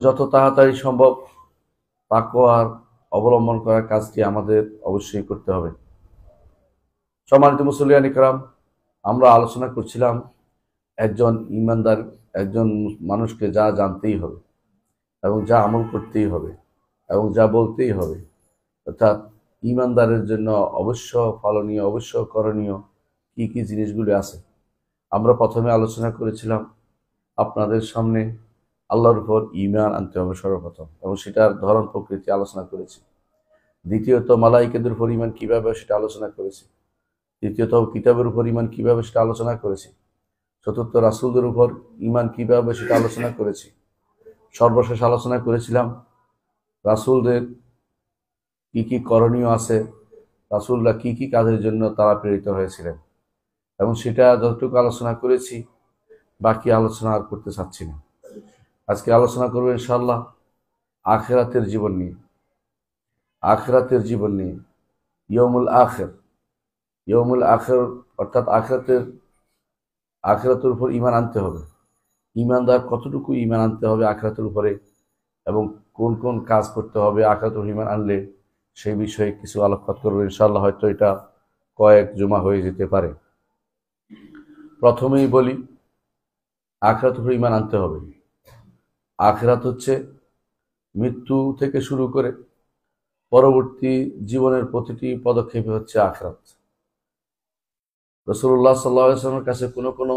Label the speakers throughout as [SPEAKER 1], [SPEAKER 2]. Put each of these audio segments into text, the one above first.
[SPEAKER 1] যত তাড়াতাড়ি সম্ভব তাকওয়ার অবলম্বন করার কাজটি আমাদের অবশ্যই করতে হবে। সম্মানিত মুসল্লিয়ান ইকরাম, আমরা আলোচনা করছিলাম একজন ইমানদার একজন মানুষকে যা জানতেই হবে এবং যা আমল করতেই হবে এবং যা বলতেই হবে, অর্থাৎ ইমানদারের জন্য অবশ্য পালনীয় অবশ্য করণীয় কি কি জিনিসগুলি আছে। আমরা প্রথমে আলোচনা করেছিলাম আপনাদের সামনে আল্লাহর উপর ঈমান আনতে হবে সর্বপ্রথম, এবং সেটার ধরন প্রকৃতি আলোচনা করেছি। দ্বিতীয়ত মালাইকাদের উপর ঈমান কিভাবে সেটা আলোচনা করেছি। তৃতীয়ত কিতাবের উপর ঈমান কিভাবে সেটা আলোচনা করেছি। চতুর্থ রাসূলদের উপর ঈমান কিভাবে সেটা আলোচনা করেছি। সর্বশেষ আলোচনা করেছিলাম রাসূলদের কি কি করণীয় আছে, রাসূলরা কি কি কাজের জন্য তারা প্রেরিত হয়েছিলেন, এবং সেটা যতটুকু আলোচনা করেছি বাকি আলোচনা আর করতে চাচ্ছি না। আজকে আলোচনা করব ইনশাআল্লাহ আখিরাতের জীবন নিয়ে। আখিরাতের জীবন নিয়ে ইয়মুল আখির অর্থাৎ আখিরাতের উপর ঈমান আনতে হবে। ঈমানদার কতটুকু ঈমান আনতে হবে আখিরাতের উপরে, এবং কোন কোন কাজ করতে হবে আখিরাতের উপর ঈমান আনলে, সেই বিষয়ে কিছু আলোকপাত করবো ইনশাআল্লাহ। হয়তো এটা কয়েক জুমা হয়ে যেতে পারে। প্রথমেই বলি আখিরাতের উপর ঈমান আনতে হবে। আখিরাত হচ্ছে মৃত্যু থেকে শুরু করে পরবর্তী জীবনের প্রতিটি পদক্ষেপে হচ্ছে আখিরাত। রাসূলুল্লাহ সাল্লাল্লাহু আলাইহি ওয়াসাল্লামের কাছে কোনো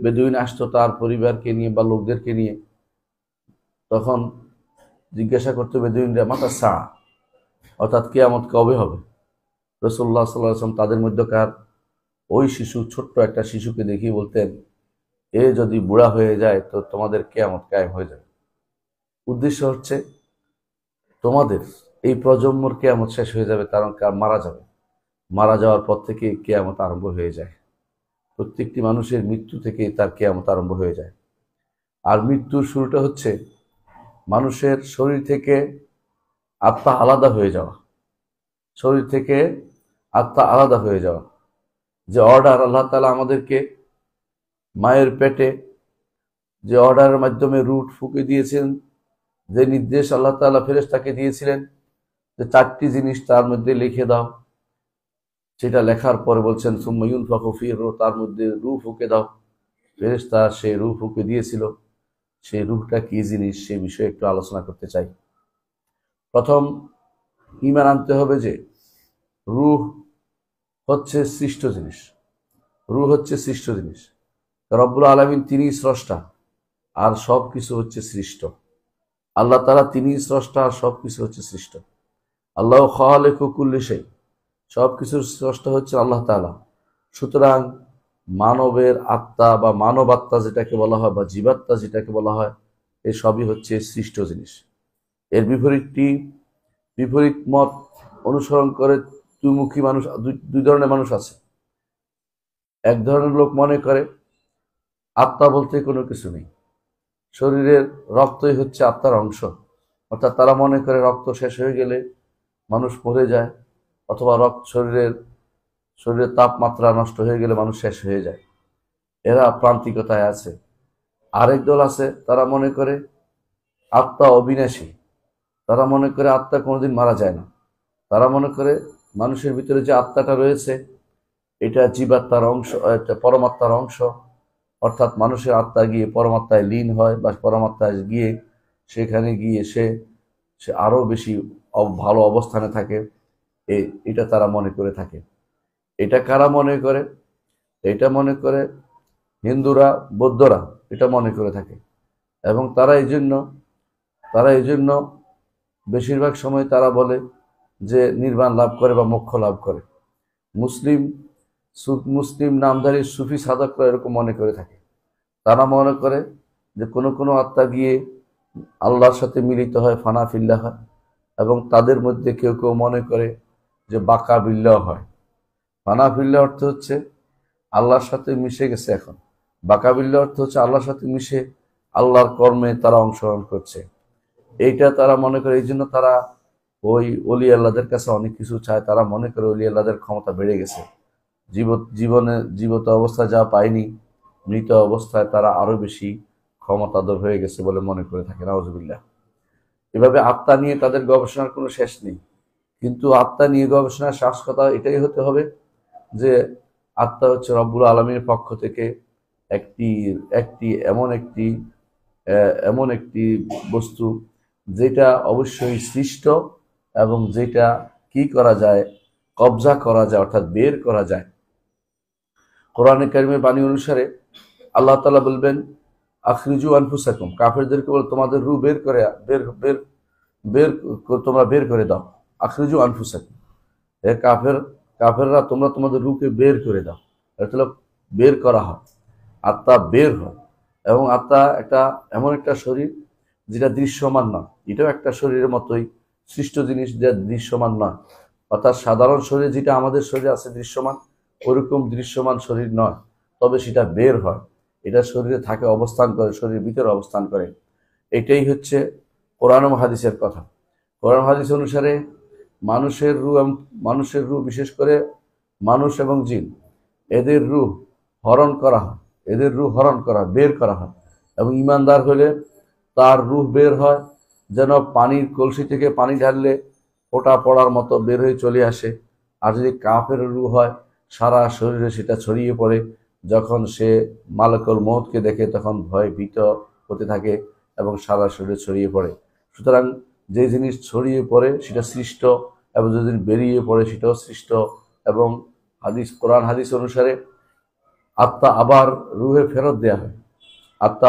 [SPEAKER 1] বেদুইন আসতো তার পরিবারকে নিয়ে বা লোকদেরকে নিয়ে, তখন জিজ্ঞাসা করতো বেদুইনরা মাতা সা, অর্থাৎ কিয়ামত কবে হবে। রাসূলুল্লাহ সাল্লাল্লাহু আলাইহি ওয়াসাল্লাম তাদের মধ্যকার ওই ছোট্ট একটা শিশুকে দেখিয়ে বলতেন, এ যদি বুড়া হয়ে যায় তো তোমাদের কিয়ামত কায়েম হয়ে যাবে। উদ্দেশ্য হচ্ছে তোমাদের এই প্রজন্মর কিয়ামত শেষ হয়ে যাবে, কারণ মারা যাবে, মারা যাওয়ার পর থেকে কিয়ামত আরম্ভ হয়ে যায়। প্রত্যেকটি মানুষের মৃত্যু থেকে তার কিয়ামত আরম্ভ হয়ে যায়। আর মৃত্যুর শুরুটা হচ্ছে মানুষের শরীর থেকে আত্মা আলাদা হয়ে যাওয়া। শরীর থেকে আত্মা আলাদা হয়ে যাওয়া, যে অর্ডার আল্লাহ তাআলা আমাদেরকে মায়ের পেটে যে অর্ডারের মাধ্যমে রুট ফুঁকে দিয়েছেন, যে নির্দেশ আল্লাহ তাআলা ফেরেশতাকে দিয়েছিলেন যে 4টি জিনিস তার মধ্যে লিখে দাও, সেটা লেখার পরে বলছেন সুম্মা ইউনফাখু ফীহি রূহ, তার মধ্যে রূহ ফুঁকে দাও। ফেরেশতা সেই রূহ ফুঁকে দিয়েছিল। সেই রূহটা কি জিনিস সে বিষয়ে একটু আলোচনা করতে চাই। প্রথম ঈমান আনতে হবে যে রূহ হচ্ছে সৃষ্ট জিনিস। রূহ হচ্ছে সৃষ্ট জিনিস। রব্বুল আলামিন তিনিই স্রষ্টা, আর সব কিছু হচ্ছে সৃষ্ট। আল্লাহ তাআলা তিনিই স্রষ্টা, আর সব কিছু হচ্ছে সৃষ্ট। আল্লাহ খালিকু কুল্লি শাই, সব কিছুর স্রষ্টা হচ্ছে আল্লাহ তাআলা। সুতরাং মানবের আত্মা বা মানব আত্মা যেটাকে বলা হয় বা জীবাত্মা যেটাকে বলা হয়, এই সবই হচ্ছে সৃষ্ট জিনিস। এর বিপরীত মত অনুসরণ করে দুইমুখী মানুষ, দুই ধরনের মানুষ আছে। এক ধরনের লোক মনে করে আত্মা বলতে কোনো কিছু নেই, শরীরের রক্তই হচ্ছে আত্মার অংশ, অর্থাৎ তারা মনে করে রক্ত শেষ হয়ে গেলে মানুষ মরে যায়, অথবা শরীরের তাপমাত্রা নষ্ট হয়ে গেলে মানুষ শেষ হয়ে যায়। এরা প্রান্তিকতায় আছে। আরেক দল আছে, তারা মনে করে আত্মা অবিনাশী। তারা মনে করে আত্মা কোনোদিন মারা যায় না। তারা মনে করে মানুষের ভিতরে যে আত্মাটা রয়েছে এটা জীবাত্মার অংশ, এটা পরমাত্মার অংশ, অর্থাৎ মানুষের আত্মা গিয়ে পরমাত্মায় লীন হয়, বা পরমাত্মায় গিয়ে সেখানে গিয়ে সে আরো বেশি ভালো অবস্থানে থাকে। এটা তারা মনে করে থাকে। এটা কারা মনে করে? এটা মনে করে হিন্দুরা, বৌদ্ধরা এটা মনে করে থাকে, এবং তারা এই জন্য বেশিরভাগ সময় তারা বলে যে নির্বাণ লাভ করে বা মোক্ষ লাভ করে। মুসলিম নামধারী সুফি সাধকরা এরকম মনে করে থাকে। তারা মনে করে যে কোনো আত্মা গিয়ে আল্লাহর সাথে মিলিত হয়, ফানা ফিল্লাহ হয়, এবং তাদের মধ্যে কেউ মনে করে যে বাকা বিল্লাহ হয়। ফানা ফিল্লাহ অর্থ হচ্ছে আল্লাহর সাথে মিশে গেছে, এখন বাকা বিল্লাহ অর্থ হচ্ছে আল্লাহর সাথে মিশে আল্লাহর কর্মে তারা অংশগ্রহণ করছে। এইটা তারা মনে করে। এই জন্য তারা ওই অলি আল্লাহদের কাছে অনেক কিছু চায়। তারা মনে করে অলি আল্লাহদের ক্ষমতা বেড়ে গেছে, জীবত অবস্থায় যা পায়নি মৃত অবস্থায় তারা আরো বেশি ক্ষমতাধর হয়ে গেছে বলে মনে করে থাকে, নাউজুবিল্লাহ। এভাবে আত্মা নিয়ে তাদের গবেষণার কোনো শেষ নেই। কিন্তু আত্মা নিয়ে গবেষণার শেষ কথা এটাই হতে হবে যে আত্মা হচ্ছে রব্বুল আলামিনের পক্ষ থেকে একটি একটি এমন একটি এমন একটি বস্তু যেটা অবশ্যই সৃষ্ট এবং যেটা কি করা যায়, কবজা করা যায়, অর্থাৎ বের করা যায়। কোরআনে কারিমের বাণী অনুসারে আল্লাহ তাআলা বলবেন, আখরিজু আনফুসাকুম, কাফেরদেরকে বলে তোমাদের রূহ বের করে বের বের বের তোমরা বের করে দাও। আখরিজু আনফুসাকুম, কাফেররা তোমরা তোমাদের রূহকে বের করে দাও। এটা হলো বের করা হয়, আত্মা বের হয়। এবং আত্মা এমন একটা শরীর যেটা দৃশ্যমান নয়। এটাও একটা শরীরের মতোই সৃষ্ট জিনিস, যেটা দৃশ্যমান নয়। অর্থাৎ সাধারণ শরীর যেটা আমাদের শরীরে আছে দৃশ্যমান, ওরকম দৃশ্যমান শরীর নয়, তবে সেটা বের হয়। এটা শরীরে থাকে, অবস্থান করে, শরীরের ভিতরে অবস্থান করে। এটাই হচ্ছে কোরআন ও হাদিসের কথা। কোরআন হাদিস অনুসারে মানুষের রূহ বিশেষ করে মানুষ এবং জিন, এদের রূহ হরণ করা হয়, বের করা হয়। এবং ঈমানদার হলে তার রূহ বের হয় যেন পানির কলসি থেকে পানি ঢাললে ফোঁটা পড়ার মতো বের হয়ে চলে আসে। আর যদি কাফের রূহ হয়, সারা শরীরে সেটা ছড়িয়ে পড়ে। যখন সে মালাকুল মউতকে দেখে তখন ভয় ভীত হতে থাকে এবং সারা শরীরে ছড়িয়ে পড়ে। সুতরাং যে জিনিস ছড়িয়ে পড়ে সেটা সৃষ্ট, এবং যে জিনিস বেরিয়ে পড়ে সেটাও সৃষ্ট। এবং কোরআন হাদিস অনুসারে আত্মা আবার রূহে ফেরত দেওয়া হয়, আত্মা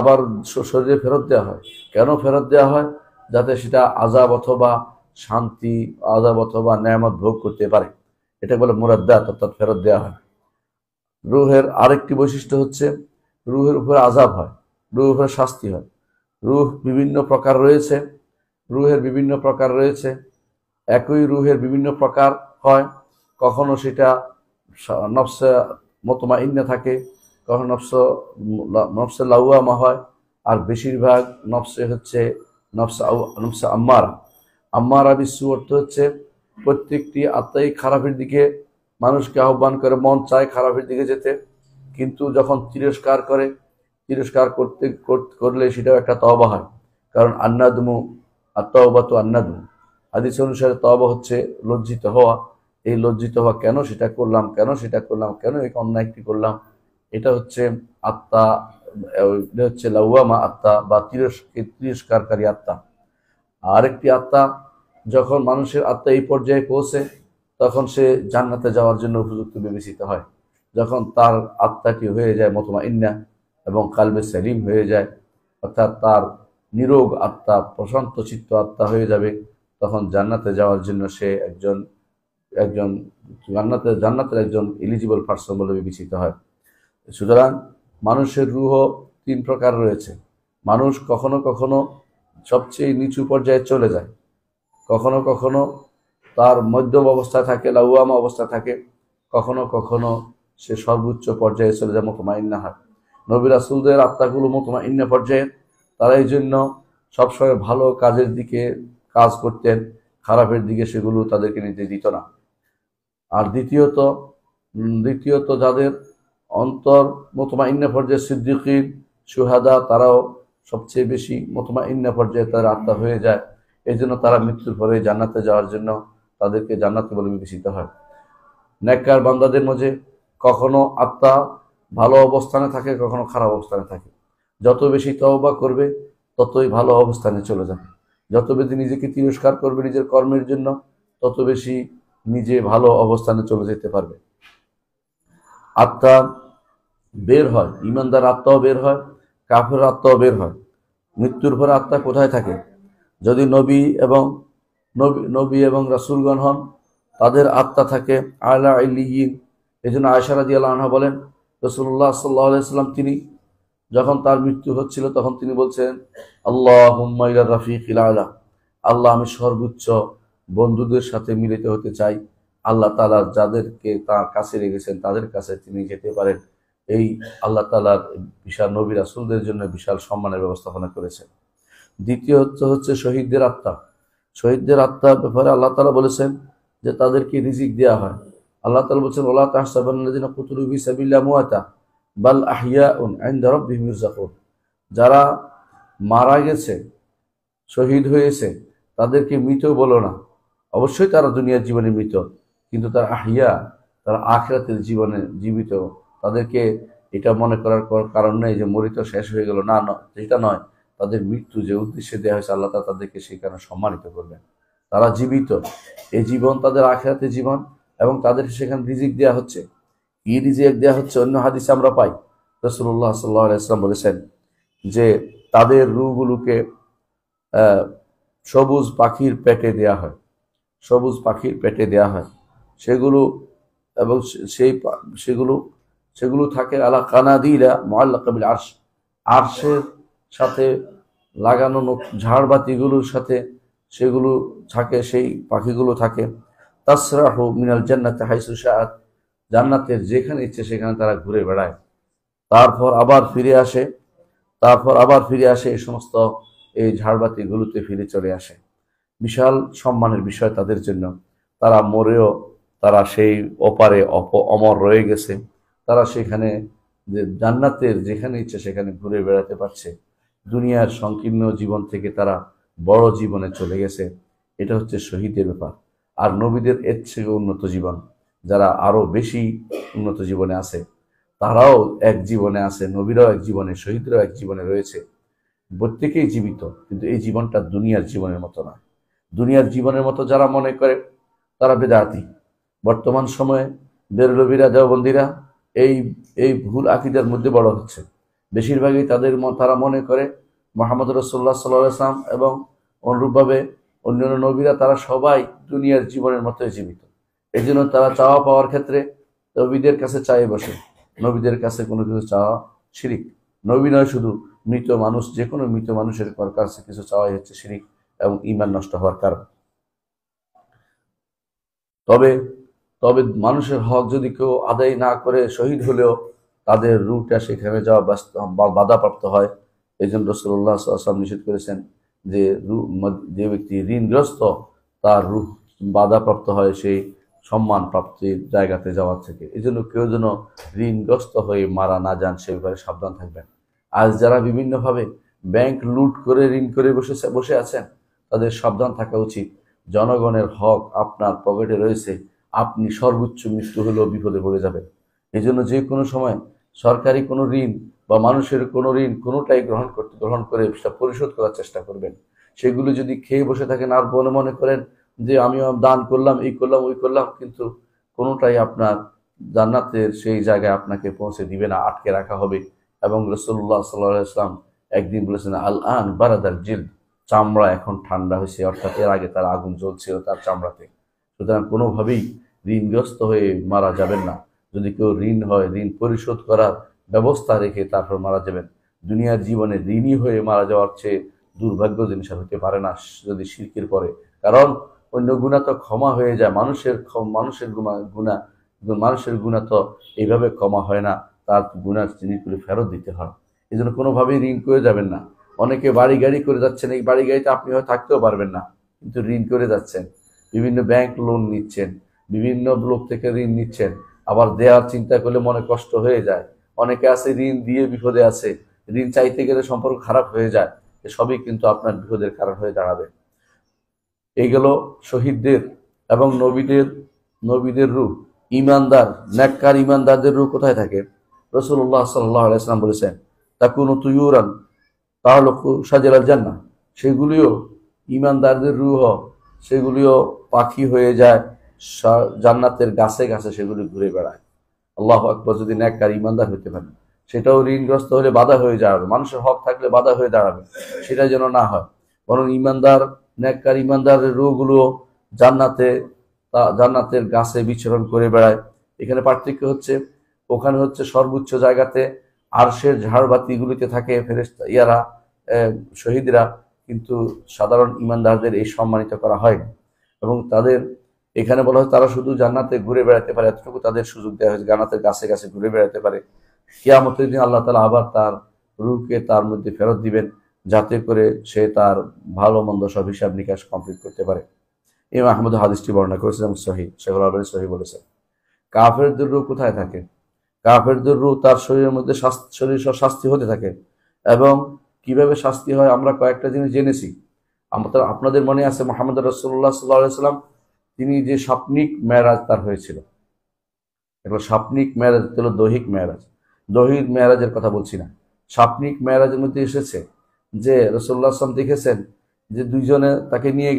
[SPEAKER 1] আবার শরীরে ফেরত দেওয়া হয়। কেন ফেরত দেওয়া হয়? যাতে সেটা আযাব অথবা শান্তি, আযাব অথবা নেয়ামত ভোগ করতে পারে। এটা বলে মুরাদ্দাত, অর্থাৎ ফেরত দেওয়া হয়। রূহের আরেকটি বৈশিষ্ট্য হচ্ছে রূহের উপরে আযাব হয়, রূহের উপরে শাস্তি হয়। রূহের বিভিন্ন প্রকার রয়েছে। একই রূহের বিভিন্ন প্রকার হয়। কখনো সেটা নফসে মুতমাইন্না থাকে, কখনো নফসে লাওয়ামা হয়, আর বেশিরভাগ নফসে হচ্ছে নফসে আম্মারা বিসু। অর্থ হচ্ছে প্রত্যেকটি আত্মাই খারাপের দিকে মানুষকে আহ্বান করে, মন চায় খারাপের দিকে যেতে, কিন্তু যখন তিরস্কার করলে সেটাও একটা তওবা হয়। কারণ আত-তাওবাতু আন-নাদমু, হাদিস অনুসারে তওবা হচ্ছে লজ্জিত হওয়া। এই লজ্জিত হওয়া, কেন সেটা করলাম, কেন এই অন্যায়টি করলাম, এটা হচ্ছে আত্মা, এটা হচ্ছে লাওয়ামা আত্মা বা তিরস্কারকারী আত্মা। আরেকটি আত্মা, যখন মানুষের আত্মা এই পর্যায়ে পৌঁছে তখন সে জান্নাতে যাওয়ার জন্য উপযুক্ত বিবেচিত হয়। যখন তার আত্মাটি হয়ে যায় মুতমাইন্না এবং কালবে সেলিম হয়ে যায়, অর্থাৎ তার নিরোগ আত্মা, প্রশান্ত চিত্ত আত্মা হয়ে যাবে, তখন জান্নাতে যাওয়ার জন্য সে একজন জান্নাতের একজন এলিজিবল পারসন বলে বিবেচিত হয়। সুতরাং মানুষের রূহ তিন প্রকার রয়েছে। মানুষ কখনো কখনো সবচেয়ে নিচু পর্যায়ে চলে যায়, কখনো কখনো তার মধ্যম অবস্থায় থাকে, লাওয়ামা অবস্থায় থাকে, কখনো কখনো সে সর্বোচ্চ পর্যায়ে চলে যায়, মুতমাইন্না হয়। নবী রাসূলদের আত্মাগুলো মুতমাইন্না পর্যায়ে, তারা এই জন্য সবসময় ভালো কাজের দিকে কাজ করতেন, খারাপের দিকে সেগুলো তাদেরকে নিতে দিত না। আর দ্বিতীয়ত যাদের অন্তর মুতমাইন্না পর্যায়ে, সিদ্দিকিন, শুহাদা, তারাও সবচেয়ে বেশি মুতমাইন্না পর্যায়ে তার আত্মা হয়ে যায়। এই জন্য তারা মৃত্যুর পরে জান্নাতে যাওয়ার জন্য তাদেরকে জান্নাতি বলে বিবেচিত হয়। নেককার বান্দাদের মধ্যে কখনো আত্মা ভালো অবস্থানে থাকে, কখনো খারাপ অবস্থানে থাকে। যত বেশি তওবা করবে ততই ভালো অবস্থানে চলে যাবে। যত বেশি নিজেকে তিরস্কার করবে নিজের কর্মের জন্য, তত বেশি নিজে ভালো অবস্থানে চলে যেতে পারবে। আত্মা বের হয়, ঈমানদার আত্মাও বের হয়, কাফের আত্মাও বের হয়। মৃত্যুর পরে আত্মা কোথায় থাকে? যদি নবী এবং রাসূলগণ হন, তাদের আত্মা থাকে আলা ইল্লিয়িন। এই জন্য আয়েশা রাদিয়াল্লাহু আনহা বলেন, রাসূলুল্লাহ সাল্লাল্লাহু আলাইহি ওয়াসাল্লাম তিনি যখন তার মৃত্যু হচ্ছিল তখন তিনি বলছেন, আল্লাহুম্মা ইলা রাফিকিল আলা, আল্লাহ আমি সর্বোচ্চ বন্ধুদের সাথে মিলিত হতে চাই। আল্লাহ তাআলা যাদেরকে তার কাছে রেখেছেন তাদের কাছে তিনি যেতে পারেন। এই আল্লাহ তাআলার বিশাল নবী রাসূলদের জন্য বিশাল সম্মানের ব্যবস্থাপনা করেছেন। দ্বিতীয় হচ্ছে শহীদদের আত্মা। শহীদদের আত্মার ব্যাপারে আল্লাহ তাআলা বলেছেন যে তাদেরকে রিজিক দেওয়া হয়। আল্লাহ তাআলা বলছেন, ওয়ালা তাহসাবান্নাল্লাযিনা কুতিলু ফি সাবিলিল্লাহি আমওয়াতা বাল আহিয়াউন ইনদা রাব্বিহিম ইরযাকুন। যারা মারা গেছে, শহীদ হয়েছে, তাদেরকে মৃত বলো না। অবশ্যই তারা দুনিয়ার জীবনে মৃত, কিন্তু তারা আহিয়া, তারা আখিরাতের জীবনে জীবিত। তাদেরকে এটা মনে করার কারণ নেই যে মরিত শেষ হয়ে গেল, না, সেটা নয়। তাদের মৃত্যু যে উদ্দেশ্যে দেওয়া হয়েছে, আল্লাহ তাআলা তাদেরকে সেই কারণে সম্মানিত করবেন। তারা জীবিত, এই জীবন তাদের আখিরাতের জীবন, এবং তাদেরকে সেখানে রিজিক দেওয়া হচ্ছে। কি রিজিক দেওয়া হচ্ছে অন্য হাদিসে আমরা পাই। রাসূলুল্লাহ সাল্লাল্লাহু আলাইহি ওয়াসাল্লাম বলেছেন যে তাদের রূহগুলোকে সবুজ পাখির পেটে দেয়া হয়, সবুজ পাখির পেটে দেয়া হয়। সেগুলো এবং সেগুলো সেগুলো থাকে আলা কানাদিলা মুআল্লাকা বিল আরশ, আরশের সাথে লাগানো ঝাড়বাতিগুলোর সাথে সেগুলো থাকে, সেই পাখিগুলো থাকে। তাসরাহু মিনাল জান্নাতি হাইসু শাআত, জান্নাতের যেখানে ইচ্ছে সেখানে তারা ঘুরে বেড়ায়। তারপর আবার ফিরে আসে এই সমস্ত এই ঝাড়বাতিগুলোতে ফিরে চলে আসে। বিশাল সম্মানের বিষয় তাদের জন্য। তারা মরেও তারা সেই ওপারে অমর রয়ে গেছে। তারা সেখানে যে জান্নাতের যেখানে ইচ্ছে সেখানে ঘুরে বেড়াতে পারছে। দুনিয়ার সংকীর্ণ জীবন থেকে তারা বড় জীবনে চলে গেছে। এটা হচ্ছে শহীদের ব্যাপার। আর নবীদের এর থেকে উন্নত জীবন, যারা আরো বেশি উন্নত জীবনে আছে, তারাও এক জীবনে আছে, নবীরাও এক জীবনে, শহীদরাও এক জীবনে রয়েছে। প্রত্যেকেই জীবিত, কিন্তু এই জীবনটা দুনিয়ার জীবনের মতো না। দুনিয়ার জীবনের মতো যারা মনে করে তারা বেদাতি। বর্তমান সময়ে বেরলভীরা, দেওবন্দীরা এই এই ভুল আকীদার মধ্যে বড় হচ্ছে। বেশিরভাগই তারা মনে করে মুহাম্মদ রাসূলুল্লাহ সাল্লাল্লাহু আলাইহি ওয়াসাল্লাম এবং অনুরূপভাবে অন্যান্য নবীরা তারা সবাই দুনিয়ার জীবনের মতোই জীবিত। এই জন্য তারা চাওয়া পাওয়ার ক্ষেত্রে নবীদের কাছে চাই বসে। নবীদের কাছে কোনো কিছু চাওয়া শিরিক। নবী নয় শুধু, মৃত মানুষ, যে কোনো মৃত মানুষের কাছে কিছু চাওয়াই হচ্ছে শিরিক এবং ঈমান নষ্ট হওয়ার কারণ। তবে তবে মানুষের হক যদি কেউ আদায় না করে শহীদ হলেও তাদের রূহটা সেখানে যাওয়া বাধাপ্রাপ্ত হয়। এই জন্য রাসূলুল্লাহ সাল্লাল্লাহু আলাইহি ওয়াসাল্লাম নিষেধ করেছেন যে যে ব্যক্তি ঋণগ্রস্ত তার রূহ বাধাপ্রাপ্ত হয় সেই সম্মান প্রাপ্তির জায়গাতে যাওয়ার থেকে। এই জন্য কেউ যেন ঋণগ্রস্ত হয়ে মারা না যান, সে ব্যাপারে সাবধান থাকবেন। আজ যারা বিভিন্নভাবে ব্যাংক লুট করে ঋণ করে বসে আছেন, তাদের সাবধান থাকা উচিত। জনগণের হক আপনার পকেটে রয়েছে, আপনি সর্বোচ্চ মৃত্যু হলেও বিপদে পড়ে যাবেন। এই জন্য যে কোনো সময় সরকারি কোনো ঋণ বা মানুষের কোনো ঋণ কোনোটাই গ্রহণ করে সেটা পরিশোধ করার চেষ্টা করবেন। সেগুলো যদি খেয়ে বসে থাকেন আর মনে করেন যে আমিও দান করলাম, এই করলাম, ওই করলাম, কিন্তু কোনোটাই আপনার জান্নাতের সেই জায়গায় আপনাকে পৌঁছে দিবে না, আটকে রাখা হবে। এবং রাসূলুল্লাহ সাল্লাল্লাহু আলাইহি ওয়াসাল্লাম একদিন বলেছেন, আল আন বারাদাল জিলদ, চামড়া এখন ঠান্ডা হয়েছে, অর্থাৎ এর আগে তার আগুন জ্বলছিল তার চামড়াতে। সুতরাং কোনোভাবেই ঋণগ্রস্ত হয়ে মারা যাবেন না। যদি কেউ ঋণ হয়, ঋণ পরিশোধ করার ব্যবস্থা রেখে তারপর মারা যাবেন। দুনিয়ার জীবনে ঋণী হয়ে মারা যাওয়ার চেয়ে দুর্ভাগ্য জিনিস হতে পারে না যদি শিরকের পরে। কারণ অন্য গুনাহ তো ক্ষমা হয়ে যায়, মানুষের গুনাহ তো এইভাবে ক্ষমা হয় না, তার গুনার জিনিসগুলো ফেরত দিতে হয়। এই জন্য কোনোভাবেই ঋণ করে যাবেন না। অনেকে বাড়ি গাড়ি করে যাচ্ছেন, এই বাড়ি গাড়িতে আপনি হয়তো থাকতেও পারবেন না, কিন্তু ঋণ করে যাচ্ছেন, বিভিন্ন ব্যাংক লোন নিচ্ছেন, বিভিন্ন লোক থেকে ঋণ নিচ্ছেন, আবার দেওয়ার চিন্তা করলে মনে কষ্ট হয়ে যায়। অনেকে আছে ঋণ দিয়ে বিপদে আছে, ঋণ চাইতে গেলে সম্পর্ক খারাপ হয়ে যায়। সবই কিন্তু আপনার বিপদের কারণ হয়ে দাঁড়াবে। এই গেল শহীদদের এবং নবীদের রূহ। ইমানদার, নেককার ইমানদারদের রূহ কোথায় থাকে? রাসূলুল্লাহ সাল্লাল্লাহু আলাইহি ওয়াসাল্লাম বলেছেন, তাকুনু তুয়ুরান তাহলুকু শাজারাল জান্নাহ, সেগুলিও ইমানদারদের রূহ, সেগুলিও পাখি হয়ে যায়, জান্নাতের গাছে গাছে সেগুলি ঘুরে বেড়ায়। আল্লাহু আকবার। যদি নেককার ইমানদার হতে পারে, সেটাও ঋণগ্রস্ত হলে বাধা হয়ে যাবে, মানুষের হক থাকলে বাধা হয়ে দাঁড়াবে, সেটা যেন না হয়। বরং নেককার ইমানদারের রূহগুলো জান্নাতের গাছে বিচরণ করে বেড়ায়। এখানে পার্থক্য হচ্ছে, ওখানে হচ্ছে সর্বোচ্চ জায়গাতে আরশের ঝাড়বাতিগুলিতে থাকে ফেরেশতা শহীদরা, কিন্তু সাধারণ ইমানদারদের এই সম্মানিত করা হয়। এবং তাদের এখানে বলা হয় তারা শুধু জান্নাতে ঘুরে বেড়াতে পারে, এতটুকু তাদের সুযোগ দেওয়া হয়েছে, জান্নাতের গাছে গাছে ঘুরে বেড়াতে পারে। কিয়ামতের দিন আল্লাহ তাআলা আবার তার রূহকে তার মধ্যে ফেরত দিবেন, যাতে করে সে তার ভালো মন্দ সব হিসাব নিকাশ কমপ্লিট করতে পারে। ইমাম আহমদ হাদিসটি বর্ণনা করেছেন এবং সহিহ, শেখ আল আলবানী সহিহ বলেছেন। কাফেরদের রূহ কোথায় থাকে? কাফেরদের রূহ তার শরীরের মধ্যে শরীর শাস্তি হতে থাকে। এবং কিভাবে শাস্তি হয় আমরা কয়েকটা জিনিস জেনেছি। আপনাদের মনে আছে মুহাম্মদ রাসূলুল্লাহ সাল্লাল্লাহু আলাইহি ওয়াসাল্লাম তিনি যে স্বপ্নিক মেরাজ তার হয়েছিল, এগুলো স্বপ্নিক মেরাজ হলো দৈহিক মেরাজ। দৈহিক মেরাজের কথা বলছি না, স্বপ্নিক মেরাজের মধ্যে এসেছে যে রাসূলুল্লাহ সাল্লাল্লাহু আলাইহি ওয়াসাল্লাম দেখেছেন যে দুজন তাকে নিয়ে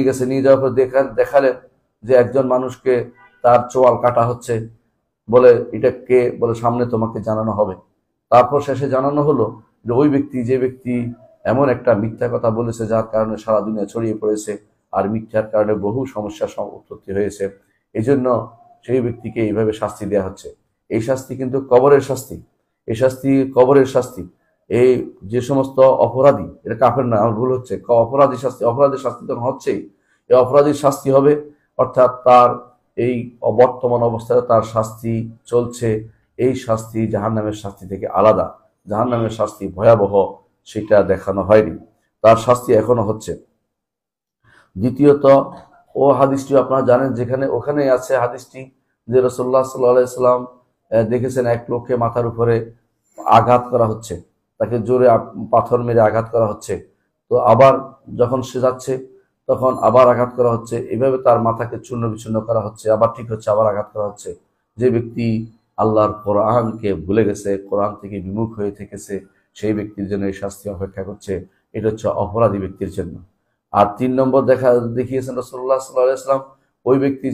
[SPEAKER 1] গেছে, নিয়ে যাওয়ার পর দেখালেন যে একজন মানুষকে তার চোয়াল কাটা হচ্ছে, বলে এটা কে, বলে সামনে তোমাকে জানানো হবে। তারপর শেষে জানানো হলো যে ওই ব্যক্তি, যে ব্যক্তি এমন একটা মিথ্যা কথা বলেছে যার কারণে সারা দুনিয়া ছড়িয়ে পড়েছে, আর মিথ্যার কারণে বহু সমস্যার উৎপত্তি হয়েছে, এই জন্য সেই ব্যক্তিকে এইভাবে শাস্তি দেওয়া হচ্ছে। এই শাস্তি কিন্তু কবরের শাস্তি, এই শাস্তি কবরের শাস্তি। এই যে সমস্ত অপরাধী, এটা কাফের না, আমার ভুল হচ্ছে, অপরাধীর শাস্তি তখন হচ্ছেই। এই অপরাধীর শাস্তি হবে, অর্থাৎ তার এই বর্তমান অবস্থায় তার শাস্তি চলছে, এই শাস্তি জাহান্নামের শাস্তি থেকে আলাদা, জাহান্নামের শাস্তি ভয়াবহ, সেটা দেখানো হয়নি, তার শাস্তি এখনো হচ্ছে। দ্বিতীয়ত, ও হাদিসটি আপনারা জানেন, যেখানে ওখানে আছে হাদিসটি যে রাসূলুল্লাহ সাল্লাল্লাহু আলাইহি ওয়াসাল্লাম দেখেছেন এক লোককে মাথার উপরে আঘাত করা হচ্ছে, তাকে জোরে পাথর মেরে আঘাত করা হচ্ছে, তো আবার যখন সে যাচ্ছে তখন আবার আঘাত করা হচ্ছে, এভাবে তার মাথাকে চূর্ণ বিচূর্ণ করা হচ্ছে, আবার ঠিক হচ্ছে, আবার আঘাত করা হচ্ছে। যে ব্যক্তি আল্লাহর কোরআনকে ভুলে গেছে, কোরআন থেকে বিমুখ হয়ে থেকেছে, সেই ব্যক্তির জন্য এই শাস্তি অপেক্ষা করছে। এটা হচ্ছে অপরাধী ব্যক্তির জন্য। আর 3 নম্বর দেখিয়েছেন রাসূলুল্লাহ সাল্লাল্লাহু আলাইহি ওয়াসাল্লাম, ওই ব্যক্তি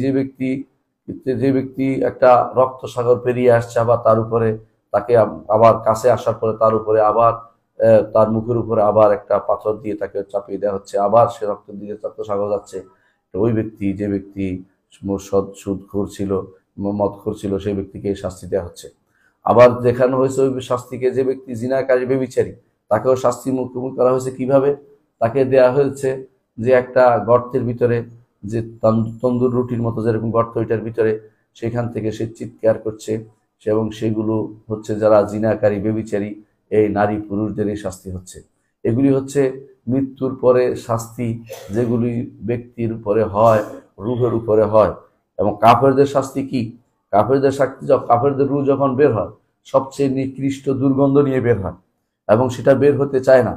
[SPEAKER 1] যে ব্যক্তি একটা রক্ত সাগর পেরিয়ে আসছে, আবার তার উপরে তাকে আবার কাছে আসার পরে তার উপরে আবার তার মুখের উপরে আবার একটা পাথর দিয়ে তাকে চাপিয়ে দেওয়া হচ্ছে, আবার সে রক্ত সাগর যাচ্ছে। ওই ব্যক্তি, যে ব্যক্তি সুদখোর ছিল, মদখোর ছিল, সেই ব্যক্তিকে শাস্তি দেওয়া হচ্ছে। আবার দেখানো হয়েছে ওই শাস্তিকে, যে ব্যক্তি জিনাকারী ব্যভিচারী, তাকেও শাস্তি মুখোমুখি করা হয়েছে। কিভাবে? তাকে দেয়া হয়েছে যে একটা গর্তের ভিতরে, যে তন্দুর রুটির মতো যেরকম গর্ত, ওইটার ভিতরে, সেখান থেকে সে চিৎকার করছে, এবং সেগুলো হচ্ছে যারা জিনাকারী ব্যভিচারী, এই নারী পুরুষদের এই শাস্তি হচ্ছে। এগুলি হচ্ছে মৃত্যুর পরে শাস্তি, যেগুলি ব্যক্তির উপরে হয়, রূহের উপরে হয়। এবং কাফেরদের শাস্তি কি? কাফেরদের রূহ যখন বের হয়, সবচেয়ে নিকৃষ্ট দুর্গন্ধ নিয়ে বের হয়, এবং সেটা বের হতে চায় না।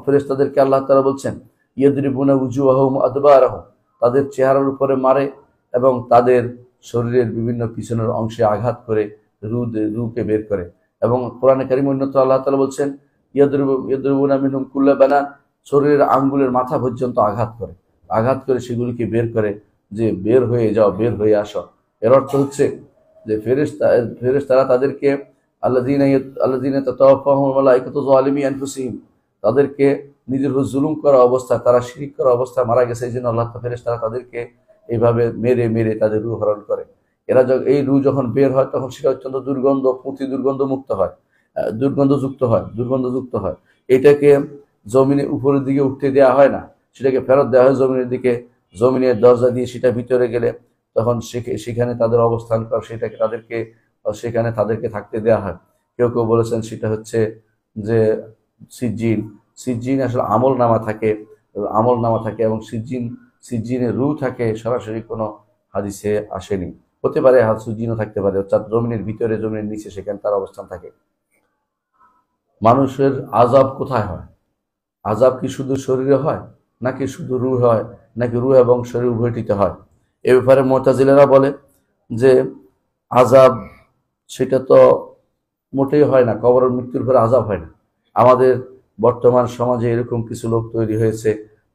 [SPEAKER 1] ফেরেশতাদেরকে আল্লাহ তাআলা বলছেন, ইয়াদরিবুনা উজুহাহুম আদবারাহুম, তাদের চেহারার উপরে মারে এবং তাদের শরীরের বিভিন্ন পিছনের অংশে আঘাত করে রূহকে বের করে। এবং কোরআনে কারীমে অন্যত্র আল্লাহ তাআলা বলছেন, ইয়াদরিবুনা মিনহুম কুল্লা বানান, শরীরের আঙ্গুলের মাথা পর্যন্ত আঘাত করে সেগুলিকে বের করে, যে বের হয়ে যাও, বের হয়ে আসো। এর অর্থ হচ্ছে যে ফেরেশতারা তাদেরকে আল্লাযীনা তাতাওয়াফাহুমুল মালায়েকাতু যালিমি আনফুসিহিম, তাদেরকে নিজের উপর জুলুম করা অবস্থায়, তারা শিরক করা অবস্থায় মারা গেছে, এই জন্য আল্লাহ ফেরেশতারা তাদেরকে এইভাবে মেরে তাদের রূহ হরণ করে। এই রূহ যখন বের হয় তখন সেটা অত্যন্ত দুর্গন্ধযুক্ত হয়। এটাকে জমিনের উপরের দিকে উঠতে দেওয়া হয় না, সেটাকে ফেরত দেওয়া হয় জমিনের দিকে। জমিনের দরজা দিয়ে সেটা ভিতরে গেলে তখন সেখানে তাদের অবস্থান কর, সেখানে তাদেরকে থাকতে দেওয়া হয়। কেউ কেউ বলেছেন সেটা হচ্ছে যে সিজ্জিন আসলে আমল নামা থাকে, এবং সিজ্জিনের রূহ থাকে, সরাসরি কোনো হাদিসে আসেনি। হতে পারে সিজ্জিনও থাকতে পারে, অর্থাৎ জমিনের ভিতরে, জমিনের নিচে, সেখানে তার অবস্থান থাকে। মানুষের আযাব কোথায় হয়? আযাব কি শুধু শরীরে হয়, নাকি শুধু রূহ হয়, নাকি রূহ এবং শরীর উভয়টিতে হয়? এ ব্যাপারে মুতাজিলারা বলে যে আযাব সেটা তো মোটেই হয় না, কবরের মৃত্যুর পরে আযাব হয় না। আমাদের বর্তমান সমাজে এরকম কিছু লোক তৈরি হয়েছে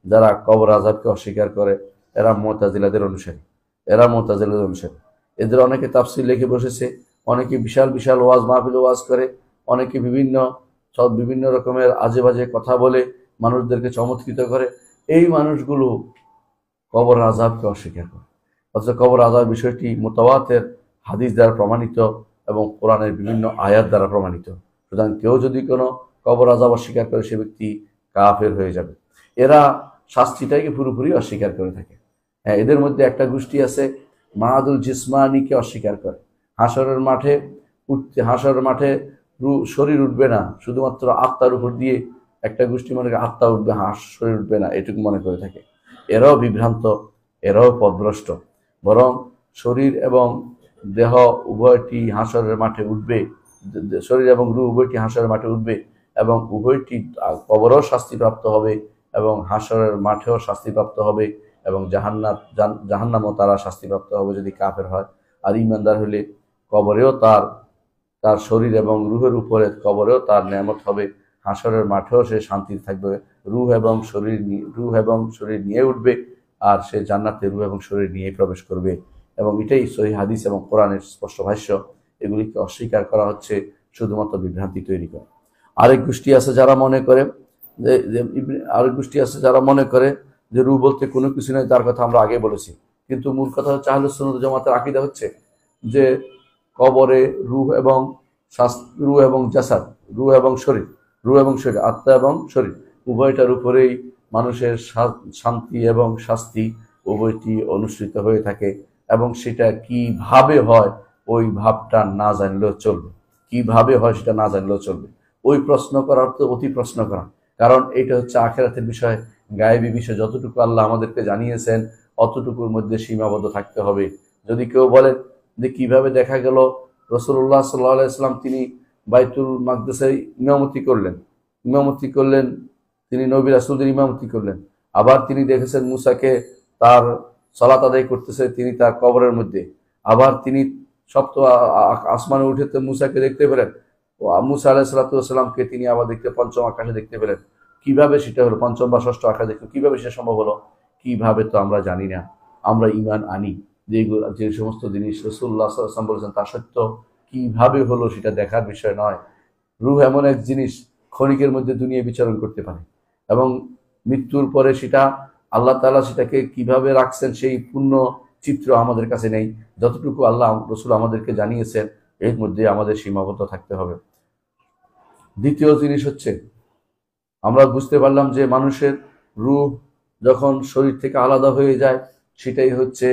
[SPEAKER 1] যারা কবর আযাবকে অস্বীকার করে, এরা মুতাজিলাদের অনুসারী। এদের অনেকে তাফসীর লিখে বসেছে, অনেকে বিশাল বিশাল মাহফিল ওয়াজ করে, অনেকে বিভিন্ন রকমের আজে বাজে কথা বলে মানুষদেরকে চমৎকৃত করে। এই মানুষগুলো কবর আযাবকে অস্বীকার করে, অথচ কবর আযাব বিষয়টি মুতাওয়াতির হাদিস দ্বারা প্রমাণিত এবং কোরআনের বিভিন্ন আয়াত দ্বারা প্রমাণিত। সুতরাং কেউ যদি কোনো কবর আযাব অস্বীকার করে, সে ব্যক্তি কাফের হয়ে যাবে। এরা শাস্তিটাকে পুরোপুরি অস্বীকার করে থাকে। হ্যাঁ, এদের মধ্যে একটা গোষ্ঠী আছে মাহাদুল জিসমানিকে অস্বীকার করে। হাসরের মাঠে শরীর উঠবে না, শুধুমাত্র আত্মার উপর দিয়ে একটা গোষ্ঠী মনে করে আত্মা উঠবে, শরীর উঠবে না, এটুকু মনে করে থাকে। এরাও বিভ্রান্ত, এরাও পথভ্রষ্ট। বরং শরীর এবং দেহ উভয়টি হাসরের মাঠে উঠবে, শরীর এবং রূহ উভয়টি হাসরের মাঠে উঠবে এবং উভয়টি কবরেও শাস্তিপ্রাপ্ত হবে এবং হাসরের মাঠেও শাস্তিপ্রাপ্ত হবে এবং জাহান্নামও তারা শাস্তিপ্রাপ্ত হবে যদি কাফের হয়। আর ইমানদার হলে কবরেও তার শরীর এবং রূহের উপরে কবরেও তার নেয়ামত হবে, হাসরের মাঠেও সে শান্তি থাকবে, রূহ এবং শরীর নিয়ে উঠবে আর সে জান্নাতে রূহ এবং শরীর নিয়ে প্রবেশ করবে। এবং এটাই সহিহ হাদিস এবং কোরআনের স্পষ্ট ভাষ্য। এগুলিকে অস্বীকার করা হচ্ছে শুধুমাত্র বিভ্রান্তি তৈরি করে। আরেক গোষ্ঠী আছে যারা মনে করে যে রূহ বলতে কোনো কিছু নেই, তার কথা আমরা আগে বলেছি। কিন্তু মূল কথা হচ্ছে আহলুস সুন্নাত ওয়াল জামাতের আকীদা হচ্ছে যে কবরে রূহ এবং জাসাদ, রূহ এবং শরীর, আত্মা এবং শরীর উভয়টার উপরেই মানুষের শান্তি এবং শাস্তি উভয়টি অনুষ্ঠিত হয়ে থাকে এবং সেটা কিভাবে হয় ওই ভাবটা না জানলেও চলবে, কিভাবে হয় সেটা না জানলেও চলবে। ওই প্রশ্ন করার তো অতি প্রশ্ন করা, কারণ এটা হচ্ছে আখিরাতের বিষয়, গায়েবী বিষয়। যতটুকু আল্লাহ আমাদেরকে জানিয়েছেন অতটুকুর মধ্যে সীমাবদ্ধ থাকতে হবে। যদি কেউ বলেন যে কিভাবে দেখা গেল রাসূলুল্লাহ সাল্লাল্লাহু আলাইহি ওয়াসাল্লাম তিনি বাইতুল মাকদিসে ইমামতি করলেন, তিনি নবী রাসূলদের ইমামতি করলেন, আবার তিনি দেখেছেন মুসাকে তার সালাত আদায় করতেছে তিনি তার কবরের মধ্যে, আবার তিনি সপ্ত আসমানে উঠে মুসাকে দেখতে পেলেন, ও মুসা আলাইহিস সালাতু ওয়াস সালামকে তিনি আবার পঞ্চম আকাশে দেখতে পেলেন। কিভাবে সেটা হলো, পঞ্চম বা ষষ্ঠ আকাশে দেখতে কিভাবে সেটা সম্ভব হলো, কিভাবে তো আমরা জানি না। আমরা ঈমান আনি যে সমস্ত জিনিস রাসূলুল্লাহ সাল্লাল্লাহু আলাইহি ওয়াসাল্লাম বলেছেন তা সত্য, কিভাবে হলো সেটা দেখার বিষয় নয়। রূহ এমন এক জিনিস ক্ষণিকের মধ্যে দুনিয়ায় বিচরণ করতে পারে এবং মৃত্যুর পরে সেটা আল্লাহ তাআলা সেটাকে কিভাবে রাখছেন সেই পূর্ণ চিত্র আমাদের কাছে নেই। যতটুকু আল্লাহ রাসূল আমাদেরকে জানিয়েছেন এর মধ্যে আমাদের সীমাবদ্ধ থাকতে হবে। দ্বিতীয় জিনিস হচ্ছে আমরা বুঝতে পারলাম যে মানুষের রূহ যখন শরীর থেকে আলাদা হয়ে যায় সেটাই হচ্ছে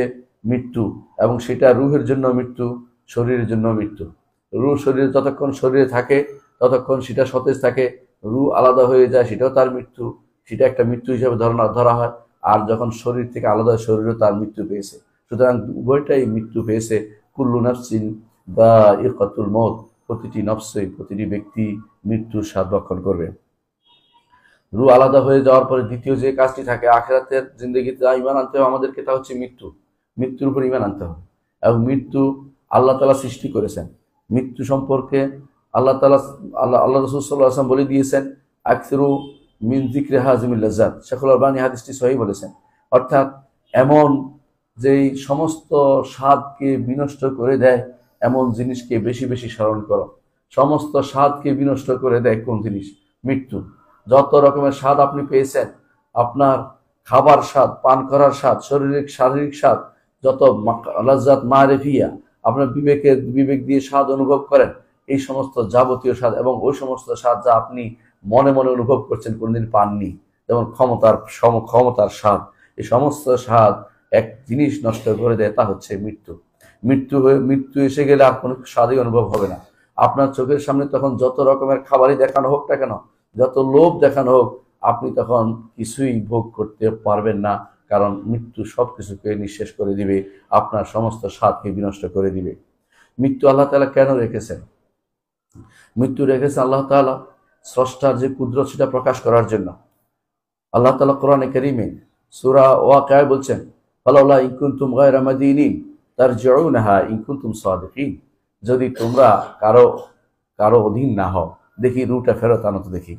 [SPEAKER 1] মৃত্যু, এবং সেটা রূহের জন্য মৃত্যু, শরীরের জন্য মৃত্যু। রূহ যতক্ষণ শরীরে থাকে ততক্ষণ সেটা সতেজ থাকে, রূহ আলাদা হয়ে যায় সেটাও তার মৃত্যু, সেটা একটা মৃত্যু হিসেবে ধরা হয়। আর যখন শরীর থেকে আলাদা হয় শরীরও তার মৃত্যু পেয়েছে। সুতরাং উভয়টাই মৃত্যু পেয়েছে। কুল্লু নাফসিন যায়িকাতুল মউত, প্রতিটি নফসই, প্রতিটি ব্যক্তি মৃত্যুর স্বাদ ভক্ষণ করবে। রূহ আলাদা হয়ে যাওয়ার পরে দ্বিতীয় যে কাজটি থাকে আখিরাতের জিন্দেগিতে ঈমান আনতে হবে আমাদেরকে, তা হচ্ছে মৃত্যুর উপর ঈমান আনতে হবে। এবং মৃত্যু আল্লাহ তাআলা সৃষ্টি করেছেন। মৃত্যু সম্পর্কে আল্লাহ রাসূল সাল্লাল্লাহু আলাইহি ওয়াসাল্লাম বলে দিয়েছেন, আকসিরু মিন যিকরি হাযিমিল লাযাত। শেখুল আলবানী হাদিসটি সহিহ বলেছেন। অর্থাৎ এমন যেই সমস্ত স্বাদকে বিনষ্ট করে দেয় এমন জিনিসকে বেশি বেশি স্মরণ করো। সমস্ত স্বাদকে বিনষ্ট করে দেয় কোন জিনিস? মৃত্যু। যত রকমের স্বাদ আপনি পেয়েছেন, আপনার খাবার স্বাদ, পান করার স্বাদ, শারীরিক স্বাদ, যত লাজ্জাত মারিফিয়া, আপনার বিবেক দিয়ে স্বাদ অনুভব করেন, এই সমস্ত যাবতীয় স্বাদ এবং ওই সমস্ত স্বাদ যা আপনি মনে মনে অনুভব করছেন কোনদিন পাননি, যেমন ক্ষমতার স্বাদ, এই সমস্ত স্বাদ এক জিনিস নষ্ট করে দেয়, তা হচ্ছে মৃত্যু। মৃত্যু এসে গেলে আর কোনো স্বাদই অনুভব হবে না। আপনার চোখের সামনে তখন যত রকমের খাবারই দেখানো হোক না কেন, যত লোভ দেখানো হোক, আপনি তখন কিছুই ভোগ করতে পারবেন না, কারণ মৃত্যু সবকিছুকে নিঃশেষ করে দিবে, আপনার সমস্ত স্বাদকে বিনষ্ট করে দিবে। মৃত্যু আল্লাহ তাআলা কেন রেখেছেন? মৃত্যু রেখেছে আল্লাহ তাআলা স্রষ্টার যে কুদরত সেটা প্রকাশ করার জন্য। আল্লাহ তাআলা কোরআনে কারীমে সূরা ওয়াকিয়ায় বলছেন, ফালাউলা ইন কুনতুম গায়রা মাদিনিন তারজিউনাহা ইন কুনতুম সাদিকিন। যদি তোমরা কারো অধীন না হও, দেখি রূহটা ফেরত আনো তো দেখি।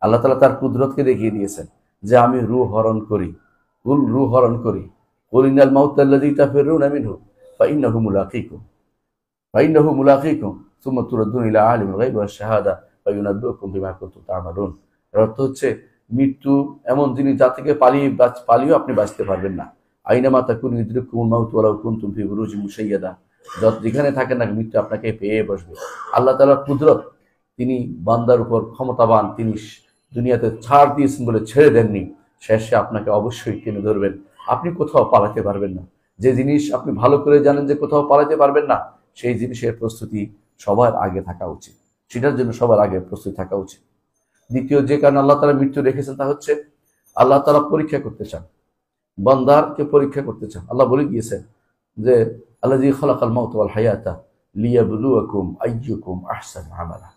[SPEAKER 1] আল্লাহ তাআলা তার কুদরতকে দেখিয়ে দিয়েছেন যে আমি রূহ হরণ করি। কুল ইন্নাল মাউতা আল্লাযী তাফিরুনা মিনহু ফাইন্নাহু মুলাকীকুম সুম্মা তুরাদ্দুনা ইলা আলিমিল গায়বি ওয়াশ শাহাদা ফায়ুনাব্বিউকুম বিমা কুনতুম তা'মালুন। এর অর্থ হচ্ছে মৃত্যু এমন জিনিস যা থেকে পালিয়েও আপনি বাঁচতে পারবেন না। আইনামা তাকুনু ইদরিকুমুল মাউত ওয়ালাউ কুনতুম ফি বুরুজিন মুশাইয়াদা। যেখানে থাকেন না মৃত্যু আপনাকে পেয়ে বসবে। আল্লাহ তাআলার কুদরত, তিনি বান্দার উপর ক্ষমতাবান, তিনি দুনিয়াতে ছাড় দিয়েছেন বলে ছেড়ে দেননি, শেষে আপনাকে অবশ্যই টেনে ধরবেন। আপনি কোথাও পালাতে পারবেন না। যে জিনিস আপনি ভালো করে জানেন যে কোথাও পালাতে পারবেন না, সেই জিনিসের প্রস্তুতি সবার আগে থাকা উচিত, সেটার জন্য সবার আগে প্রস্তুতি থাকা উচিত। দ্বিতীয় যে কারণে আল্লাহ তাআলা মৃত্যু রেখেছেন তা হচ্ছে আল্লাহ তাআলা পরীক্ষা করতে চান, বান্দারকে পরীক্ষা করতে চান। আল্লাহ বলে দিয়েছেন যে আল্লাযী খালাকাল মাউতা ওয়াল হায়াতা লিয়াবলুয়াকুম আইয়ুকুম আহসানু আমালা।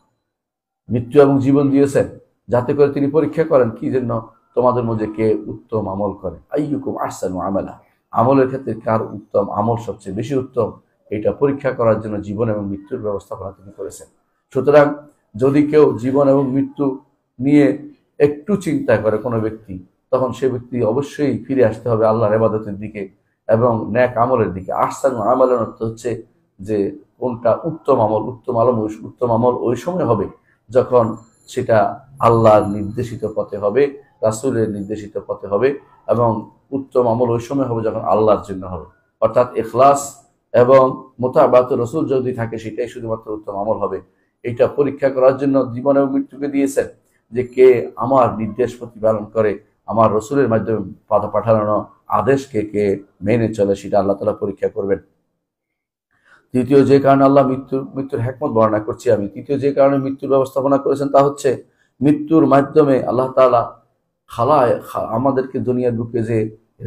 [SPEAKER 1] মৃত্যু এবং জীবন দিয়েছেন যাতে করে তিনি পরীক্ষা করেন কি জন্য তোমাদের মধ্যে কে উত্তম আমল করে। আইয়ুকুম আহসানু আমালা, আমলের ক্ষেত্রে কার উত্তম আমল সবচেয়ে বেশি উত্তম, এটা পরীক্ষা করার জন্য জীবন এবং মৃত্যুর ব্যবস্থাপনা তিনি করেছেন। সুতরাং যদি কেউ জীবন এবং মৃত্যু নিয়ে একটু চিন্তা করে কোনো ব্যক্তি, তখন সে ব্যক্তি অবশ্যই ফিরে আসতে হবে আল্লাহর ইবাদতের দিকে এবং নেক আমলের দিকে। আহসানু আমালের অর্থ হচ্ছে যে কোনটা উত্তম আমল। উত্তম আমল ওই সময় হবে যখন সেটা আল্লাহর নির্দেশিত পথে হবে, রাসূলের নির্দেশিত পথে হবে, এবং উত্তম আমল ওই সময় হবে যখন আল্লাহর জন্য হবে। অর্থাৎ ইখলাস এবং মুতাবাআত রাসূল যদি থাকে সেটাই শুধুমাত্র উত্তম আমল হবে। এটা পরীক্ষা করার জন্য জীবন এবং মৃত্যুকে দিয়েছেন যে কে আমার নির্দেশ প্রতিপালন করে, আমার রসুলের মাধ্যমে পাঠানো আদেশকে কে মেনে চলে, সেটা আল্লাহ তাআলা পরীক্ষা করবেন। তৃতীয় যে কারণে আল্লাহ মৃত্যুর হিকমত বর্ণনা করছি আমি, তৃতীয় যে কারণে মৃত্যুর ব্যবস্থাপনা করেছেন তা হচ্ছে মৃত্যুর মাধ্যমে আল্লাহ তাআলা আমাদেরকে দুনিয়ার বুকে যে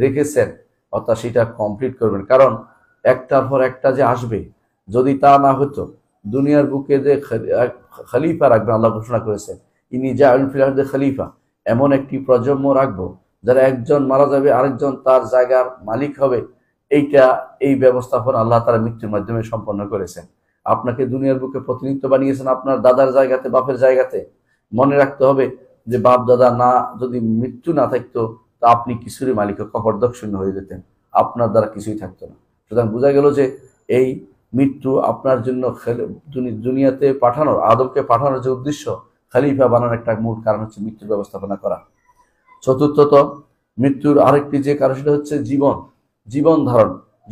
[SPEAKER 1] রেখেছেন অর্থাৎ সেটা কমপ্লিট করবেন। কারণ একটার পর একটা যে আসবে, যদি তা না হতো দুনিয়ার বুকে যে খলিফা রাখবেন আল্লাহ ঘোষণা করেছেন, ইনি জাইলুন ফিল আরদি খলিফা, এমন একটি প্রজন্ম রাখবো যারা একজন মারা যাবে আরেকজন তার জায়গার মালিক হবে। এই ব্যবস্থাপনা আল্লাহ তাআলা মৃত্যুর মাধ্যমে সম্পন্ন করেছেন। আপনাকে দুনিয়ার বুকে প্রতিনিধিত্ব বানিয়েছেন আপনার দাদার জায়গাতে, বাপের জায়গাতে। মনে রাখতে হবে যে বাপ দাদা না, যদি মৃত্যু না থাকতো তা আপনি কিছুরই মালিক, কবরদক শূন্য হয়ে যেতেন, আপনার দ্বারা কিছুই থাকতো না। সুতরাং বোঝা গেল যে এই মৃত্যু আপনার জন্য দুনিয়াতে পাঠানোর, আদমকে পাঠানোর যে উদ্দেশ্য, খলিফা বানানোর একটা মূল কারণ হচ্ছে মৃত্যুর ব্যবস্থাপনা করা। চতুর্থত মৃত্যুর আরেকটি যে কারণ সেটা হচ্ছে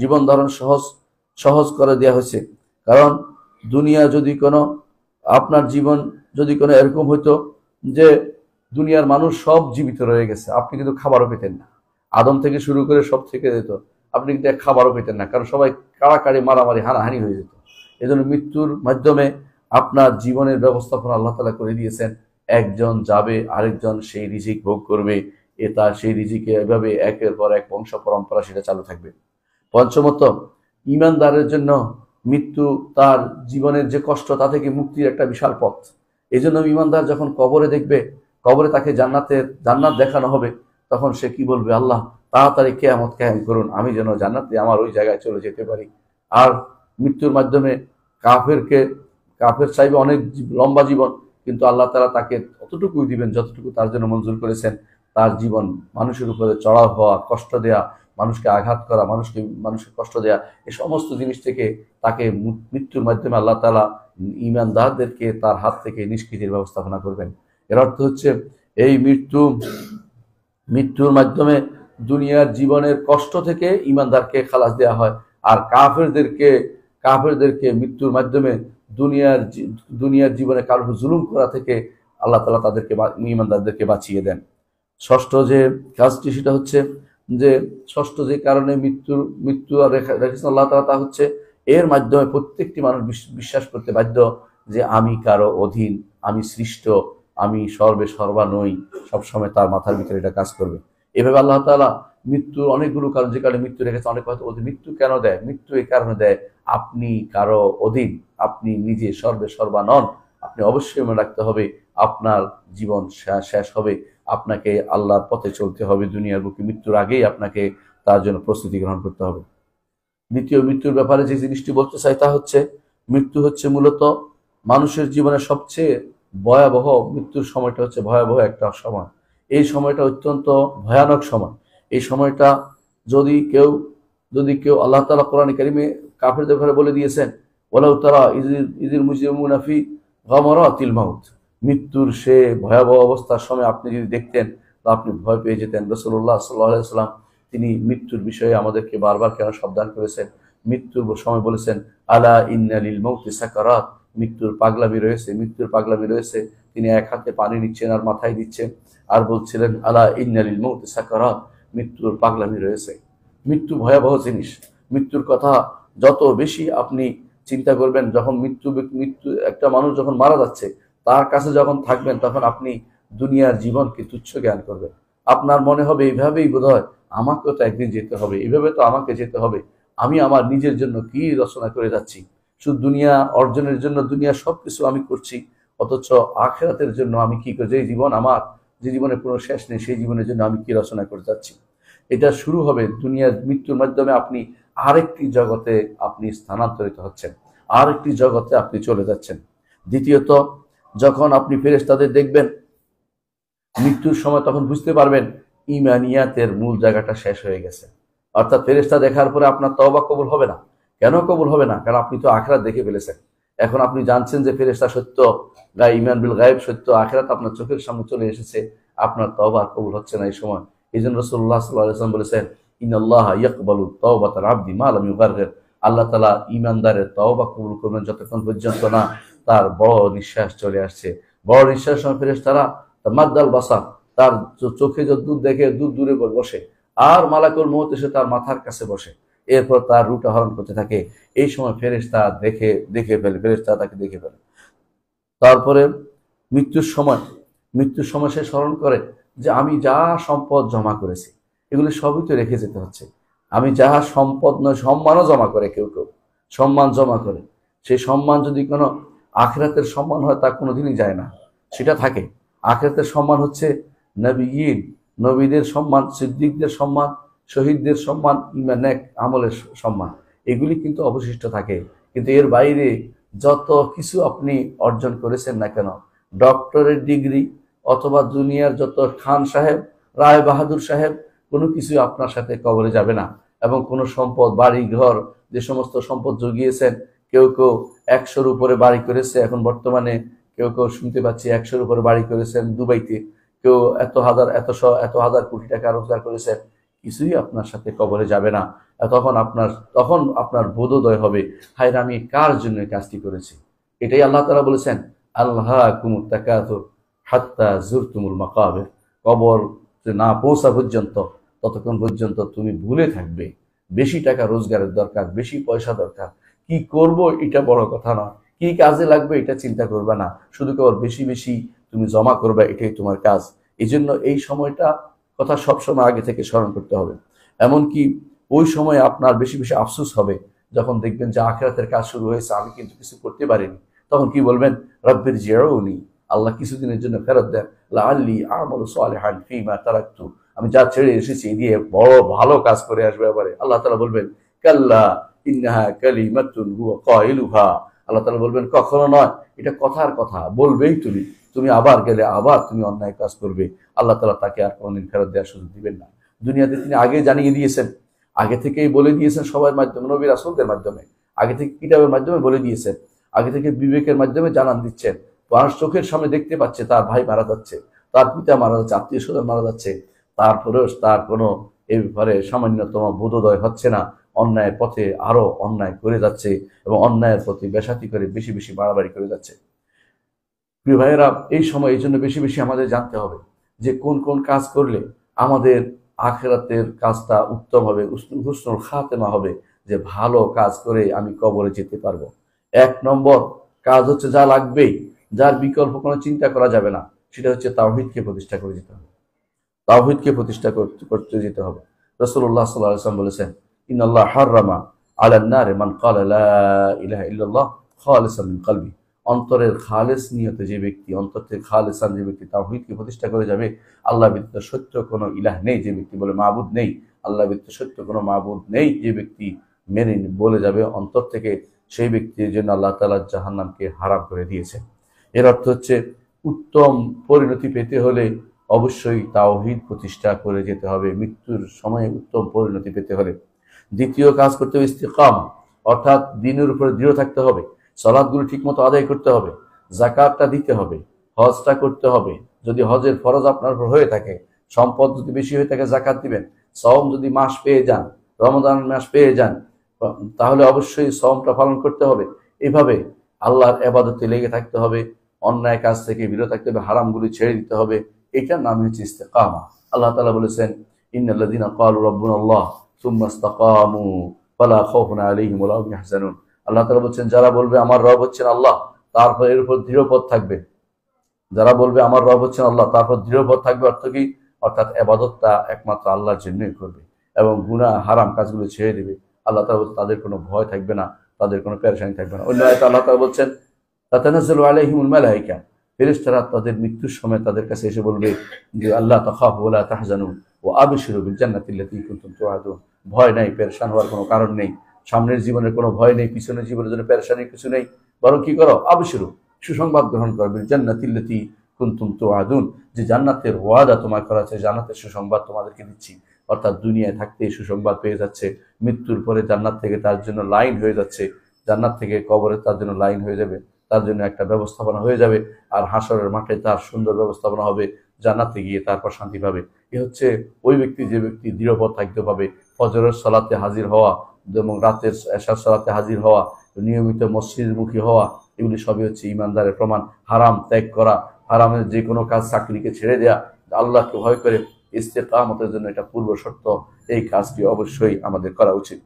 [SPEAKER 1] জীবন ধারণ সহজ করে দেওয়া হয়েছে। কারণ দুনিয়া যদি কোনো আপনার জীবন যদি কোনো এরকম হইতো যে দুনিয়ার মানুষ সব জীবিত রয়ে গেছে, আপনি কিন্তু খাবারও পেতেন না। আদম থেকে শুরু করে সব থেকে যেত, আপনি কিন্তু খাবারও পেতেন না, কারণ সবাই কাড়াকাড়ি মারামারি হানাহানি হয়ে যেত। এই জন্য মৃত্যুর মাধ্যমে আপনার জীবনের ব্যবস্থাপনা আল্লাহ তাআলা করে দিয়েছেন। একজন যাবে, আরেকজন সেই রিজিক ভোগ করবে, সেই রিজিকে এভাবে একের পর এক বংশ পরম্পরা সেটা চালু থাকবে। পঞ্চমত, ঈমানদারের জন্য মৃত্যু তার জীবনের যে কষ্ট তা থেকে মুক্তির একটা বিশাল পথ। এই জন্য ঈমানদার যখন কবরে দেখবে, কবরে তাকে জান্নাত দেখানো হবে, তখন সে কি বলবে, আল্লাহ তাড়াতাড়ি কিয়ামত কায়েম করুন, আমি যেন জান্নাতে আমার ওই জায়গায় চলে যেতে পারি। আর মৃত্যুর মাধ্যমে কাফের চাইবে অনেক লম্বা জীবন, কিন্তু আল্লাহ তাআলা তাকে অতটুকুই দিবেন যতটুকু তার জন্য মঞ্জুর করেছেন। তার জীবন মানুষের উপরে চড়াও হওয়া, কষ্ট দেয়া, মানুষকে আঘাত করা, মানুষকে কষ্ট দেয়া, এই সমস্ত জিনিস থেকে তাকে মৃত্যুর মাধ্যমে আল্লাহ তাআলা ঈমানদারদেরকে তার হাত থেকে নিষ্কৃতির ব্যবস্থাপনা করবেন। এর অর্থ হচ্ছে এই মৃত্যুর মাধ্যমে দুনিয়ার জীবনের কষ্ট থেকে ঈমানদারকে খালাস দেওয়া হয়, আর কাফেরদেরকে মৃত্যুর মাধ্যমে দুনিয়ার জীবনে কারো জুলুম করা থেকে আল্লাহ তাআলা তাদেরকে, ঈমানদারদেরকে বাঁচিয়ে দেন। ষষ্ঠ যে কাজটি সেটা হচ্ছে যে ষষ্ঠ যে কারণে মৃত্যু রেখেছেন আল্লাহ তাআলা তা হচ্ছে এর মাধ্যমে প্রত্যেকটি মানুষ বিশ্বাস করতে বাধ্য যে আমি কারো অধীন, আমি সৃষ্ট, আমি সর্বা নই, সবসময় তার মাথার ভিতরে এটা কাজ করবে। এভাবে আল্লাহ তাআলা মৃত্যুর অনেকগুলো কারণ, যে কারণে মৃত্যু রেখেছে, অনেক হয়তো মৃত্যু কেন দেয়, মৃত্যু এই কারণে দেয় আপনি কারো অধীন, আপনি নিজে সর্বা নন। আপনি অবশ্যই মনে রাখতে হবে আপনার জীবন শেষ হবে, আপনাকে আল্লাহর পথে চলতে হবে দুনিয়ার বুকে, মৃত্যুর আগেই আপনাকে তার জন্য প্রস্তুতি গ্রহণ করতে হবে। দ্বিতীয়, মৃত্যুর ব্যাপারে যে জিনিসটি বলতে চাই তা হচ্ছে মৃত্যু হচ্ছে মূলত মানুষের জীবনের সবচেয়ে ভয়াবহ, মৃত্যুর সময়টা হচ্ছে ভয়াবহ একটা সময়। এই সময়টা অত্যন্ত ভয়ানক সময়। এই সময়টা যদি কেউ আল্লাহ তাআলা কোরআন কারীমে কাফেরদের ব্যাপারে বলে দিয়েছেন, ওয়ালাউ তারা ইযিল মুজরিমুনা ফি গামারাতিল মাউত, মৃত্যুর সে ভয়াবহ অবস্থার সময় আপনি যদি দেখতেন তা আপনি ভয় পেয়ে যেতেন। রাসূলুল্লাহ সাল্লাল্লাহু আলাইহি ওয়াসাল্লাম তিনি মৃত্যুর বিষয়ে আমাদেরকে বারবার কেন সাবধান করেছেন, মৃত্যুর সময় বলেছেন আলা ইন্না লিল মাউতি সাকারাত, মৃত্যুর পাগলামি রয়েছে। তিনি এক হাতে পানি নিচ্ছেন আর মাথায় দিচ্ছেন, আর বলছিলেন আলা ইন্না লিল মাউতি সাকারাত, মৃত্যুর পাগলামি রয়েছে। মৃত্যু ভয়াবহ জিনিস। মৃত্যুর কথা যত বেশি আপনি চিন্তা করবেন, যখন মৃত্যু একটা মানুষ যখন মারা যাচ্ছে তার কাছে যখন থাকবেন, তখন আপনি দুনিয়ার জীবনকে তুচ্ছ জ্ঞান করবেন। আপনার মনে হবে এইভাবেই বোধহয় আমাকেও তো একদিন যেতে হবে, এইভাবে তো আমাকে যেতে হবে, আমি আমার নিজের জন্য কি রচনা করে যাচ্ছি। শুধু দুনিয়া অর্জনের জন্য দুনিয়া সবকিছু আমি করছি, অথচ আখিরাতের জন্য আমি কি করি, যে জীবন আমার, যে জীবনের কোনো শেষ নেই, সেই জীবনের জন্য আমি কি রচনা করে যাচ্ছি। এটা শুরু হবে দুনিয়ার মৃত্যুর মাধ্যমে। আপনি আরেকটি জগতে আপনি স্থানান্তরিত হচ্ছেন, আরেকটি জগতে আপনি চলে যাচ্ছেন। দ্বিতীয়ত, যখন আপনি ফেরেশতাদের দেখবেন মৃত্যুর সময়, তখন বুঝতে পারবেন ইমানিয়াতের মূল জায়গাটা শেষ হয়ে গেছে। অর্থাৎ ফেরেশতা দেখার পরে আপনার তওবা কবুল হবে না। কেন কবুল হবে না? কারণ আপনি তো আখিরাত দেখে ফেলেছেন। এখন আপনি জানছেন যে ফেরেশতা সত্য, ঈমান বিল গায়ব সত্য, আখিরাত আপনার চোখের সামনে চলে এসেছে, আপনার তওবা কবুল হচ্ছে না এই সময়। এই জন্য রাসূলুল্লাহ সাল্লাল্লাহু আলাইহি ওয়াসাল্লাম বলেছেন, ইন্নাল্লাহা ইয়াকবালু তাওবাতাল আবদি মা লাম ইউগারগির। আল্লাহ তাআলা ঈমানদারের তওবা কবুল করবেন যতক্ষণ পর্যন্ত না তার বড় নিঃশ্বাস চলে আসছে। বড় নিঃশ্বাসের সময় ফেরেশতারা মাদ্দাল বাসার, তার চোখে যত দূর দেখে দূর দূরে বসে, আর মালাকুল মউত এসে তার মাথার কাছে বসে, এরপর তার রূহটা হরণ করতে থাকে। এই সময় ফেরেশতা দেখে ফেলে, ফেরেশতা তাকে দেখে ফেলে। তারপরে মৃত্যুর সময় সে স্মরণ করে যে আমি যা সম্পদ জমা করেছি এগুলি সবই তো রেখে যেতে হচ্ছে। আমি যাহা সম্পদ নয়, সম্মানও জমা করে, কেউ কেউ সম্মান জমা করে। সেই সম্মান যদি কোনো আখিরাতের সম্মান হয়, তা কোনোদিনই যায় না, সেটা থাকে। আখিরাতের সম্মান হচ্ছে নবীন, নবীদের সম্মান, সিদ্দিকদের সম্মান, শহীদদের সম্মান, ঈমান নেক আমলের সম্মান, এগুলি কিন্তু অবশিষ্ট থাকে। কিন্তু এর বাইরে যত কিছু আপনি অর্জন করেছেন না কেন, ডক্টরের ডিগ্রি অথবা দুনিয়ার যত খান সাহেব, রায় বাহাদুর সাহেব, কোনো কিছু আপনার সাথে কবরে যাবে না। এবং কোনো সম্পদ, বাড়ি ঘর, যে সমস্ত সম্পদ জুগিয়েছেন, কেউ কেউ 100-র উপরে বাড়ি করেছে, এখন বর্তমানে কেউ কেউ শুনতে পাচ্ছি 100-র উপরে বাড়ি করেছেন দুবাইতে, কেউ এত হাজার কোটি টাকা রোজগার করেছেন, কিছুই আপনার সাথে কবরে যাবে না। তখন আপনার বোধোদয় হবে, হায় আমি কার জন্য এই কাজটি করেছি। এটাই আল্লাহ তাআলা বলেছেন, আল্লাহাকুমুত তাকাসুর হাত্তা যুরতুমুল মাকাবির। কবর না পৌঁছা পর্যন্ত, ততক্ষণ পর্যন্ত তুমি ভুলে থাকবে বেশি টাকা রোজগারের দরকার, বেশি পয়সা দরকার, কি করব এটা বড় কথা না, কি কাজে লাগবে এটা চিন্তা করবে না, শুধু কেবল বেশি বেশি তুমি জমা করবে, এটাই তোমার কাজ। এই জন্য এই সময়টা কথা সবসময় আগে থেকে স্মরণ করতে হবে। এমনকি ওই সময় আপনার বেশি বেশি আফসোস হবে যখন দেখবেন যে আখিরাতের কাজ শুরু হয়েছে, আমি কিন্তু কিছু করতে পারিনি। তখন কি বলবেন? রব্বির জিউনি, আল্লাহ কিছুদিনের জন্য ফেরত দেন, লাআল্লি আমালু সালিহান ফীমা তারাকতু, আমি যা ছেড়ে এসেছি দিয়ে বড় ভালো কাজ করে আসবে। এবারে আল্লাহ তাআলা বলবেন, কাল্লা ইন্নাহা কালিমাতুন হুয়া কাইলুহা, আল্লাহ তাআলা বলবেন কখনো নয়, এটা কথার কথা, বলবেই তুমি আবার গেলে আবার তুমি অন্যায় কাজ করবে। আল্লাহ তাআলা তাকে আর কোনদিন ফেরত দেওয়ার সুযোগ দিবেন না। দুনিয়াতে তিনি আগে জানিয়ে দিয়েছেন, আগে থেকেই বলে দিয়েছেন সবার মাধ্যমে, নবী রাসূলদের মাধ্যমে, আগে থেকে কিতাবের মাধ্যমে বলে দিয়েছেন, আগে থেকে বিবেকের মাধ্যমে জানান দিচ্ছেন। মানুষ চোখের সামনে দেখতে পাচ্ছে তার ভাই মারা যাচ্ছে, তার পিতা মারা যাচ্ছে, আত্মীয় স্বজন মারা যাচ্ছে, তারপরেও তার কোনো এই ব্যাপারে সামান্যতম বোধোদয় হচ্ছে না, অন্যায়ের পথে আরো অন্যায় করে যাচ্ছে এবং অন্যায়ের প্রতি বেসাতি করে বেশি বেশি বাড়াবাড়ি করে যাচ্ছে। প্রিয় ভাইয়েরা, এই সময় এই জন্য বেশি বেশি আমাদের জানতে হবে যে কোন কোন কাজ করলে আমাদের আখিরাতের কাজটা উত্তম হবে, হুসনুল খাতেমা হবে, যে ভালো কাজ করে আমি কবরে যেতে পারবো। 1 নম্বর কাজ হচ্ছে, যা লাগবেই, যার বিকল্প কোনো চিন্তা করা যাবে না, সেটা হচ্ছে তাওহীদকে প্রতিষ্ঠা করে যেতে হবে। তাওহীদকে প্রতিষ্ঠা করতে যেতে হবে। রাসূলুল্লাহ সাল্লাল্লাহু আলাইহি ওয়াসাল্লাম বলেছেন, ইন্নাল্লাহ হাররামা আলান নারে মান ক্বালা লা ইলাহা ইল্লাল্লাহ খালিসান মিন কলবি। অন্তরের খালেস নিয়তে যে ব্যক্তি, অন্তর থেকে খালেসান যে ব্যক্তি তাওহীদকে প্রতিষ্ঠা করে যাবে, আল্লাহ ব্যতীত সত্য কোনো ইলাহ নেই যে ব্যক্তি বলে, মাবুদ নেই, আল্লাহ ব্যতীত সত্য কোনো মাবুদ নেই যে ব্যক্তি মেনে বলে যাবে অন্তর থেকে, সেই ব্যক্তির জন্য আল্লাহ তাআলা জাহান্নামকে হারাম করে দিয়েছেন। এর অর্থ হচ্ছে উত্তম পরিণতি পেতে হলে অবশ্যই তাওহীদ প্রতিষ্ঠা করে যেতে হবে, মৃত্যুর সময়ে উত্তম পরিণতি পেতে হলে। দ্বিতীয় কাজ করতে হবে ইস্তিকামা, অর্থাৎ দ্বীনের উপরে দৃঢ় থাকতে হবে, সালাতগুলো ঠিকমতো আদায় করতে হবে, যাকাতটা দিতে হবে, হজটা করতে হবে। যদি হজের ফরজ আপনার উপর হয়ে থাকে, সম্পদ যদি বেশি হয়ে থাকে যাকাত দিবেন। সওম যদি মাস পেয়ে যান, রমজান মাস পেয়ে যান, তাহলে অবশ্যই সওমটা পালন করতে হবে। এভাবে আল্লাহর ইবাদতে লেগে থাকতে হবে, অন্যায় কাজ থেকে বিরত থাকতে হবে, হারামগুলি ছেড়ে দিতে হবে। এটার নাম হচ্ছে ইস্তিকামা। আল্লাহ তাআলা বলেছেন, ইন্নাল্লাযীনা ক্বালু রাব্বুনাল্লাহ সুম্মা ইসতাকামু ফালা খাউফুন আলাইহিম ওয়া লা হুম ইয়াহজানুন। আল্লাহ তাআলা বলছেন, যারা বলবে আমার রব হচ্ছেন আল্লাহ, তারপর এর উপর দৃঢ়পদ থাকবে। যারা বলবে আমার রব হচ্ছেন আল্লাহ, তারপর দৃঢ়পদ থাকবে, অর্থ কি? অর্থাৎ ইবাদতটা একমাত্র আল্লাহর জন্যই করবে এবং গুনাহ হারাম কাজগুলো ছেড়ে দিবে, আল্লাহ তাআলা বলছেন তাদের কোনো ভয় থাকবে না, তাদের কোনো পেরেশানি থাকবে না। অন্য আয়াতে আল্লাহ তাআলা বলছেন তাতানাজ্জালু আলাইহিমুল মালায়েকা, ফেরেশতারা তাদের মৃত্যুর সময় তাদের কাছে এসে বলবে যে আল্লাহ তাখাফু ওয়া লা তাহজানু ওয়া আবশিরু বিল জান্নাতি আল্লাতী কুনতুম তুআদুন। ভয় নাই, পেরেশান হওয়ার কোনো কারণ নেই, সামনের জীবনের কোনো ভয় নেই, পিছনের জীবনের জন্য পেরেশানির কিছু নেই, বরং কি করো, আবশিরু, সুসংবাদ গ্রহণ করো, বিল জান্নাতি আল্লাতী কুনতুম তুআদুন, যে জান্নাতের ওয়াদা তোমার করা আছে, জান্নাতের সুসংবাদ তোমাদেরকে দিচ্ছি। অর্থাৎ দুনিয়ায় থাকতে সুসংবাদ পেয়ে যাচ্ছে, মৃত্যুর পরে জান্নাত থেকে তার জন্য লাইন হয়ে যাচ্ছে, জান্নাত থেকে কবরে তার জন্য লাইন হয়ে যাবে, তার জন্য একটা ব্যবস্থাপনা হয়ে যাবে, আর হাসরের মাঠে তার সুন্দর ব্যবস্থাপনা হবে, জান্নাতে গিয়ে তারপর শান্তি পাবে। এ হচ্ছে ওই ব্যক্তি, যে ব্যক্তি দৃঢ়পথ থাকতে পাবে, ফজরের সালাতে হাজির হওয়া এবং রাতের এশার সালাতে হাজির হওয়া, নিয়মিত মসজিদমুখী হওয়া, এগুলি সবই হচ্ছে ইমানদারের প্রমাণ। হারাম ত্যাগ করা, হারামের যে কোনো কাজ চাকরিকে ছেড়ে দেয়া, আল্লাহকে ভয় করে ইস্তেকামতের জন্য এটা পূর্ব শর্ত। এই কাজটি অবশ্যই আমাদের করা উচিত।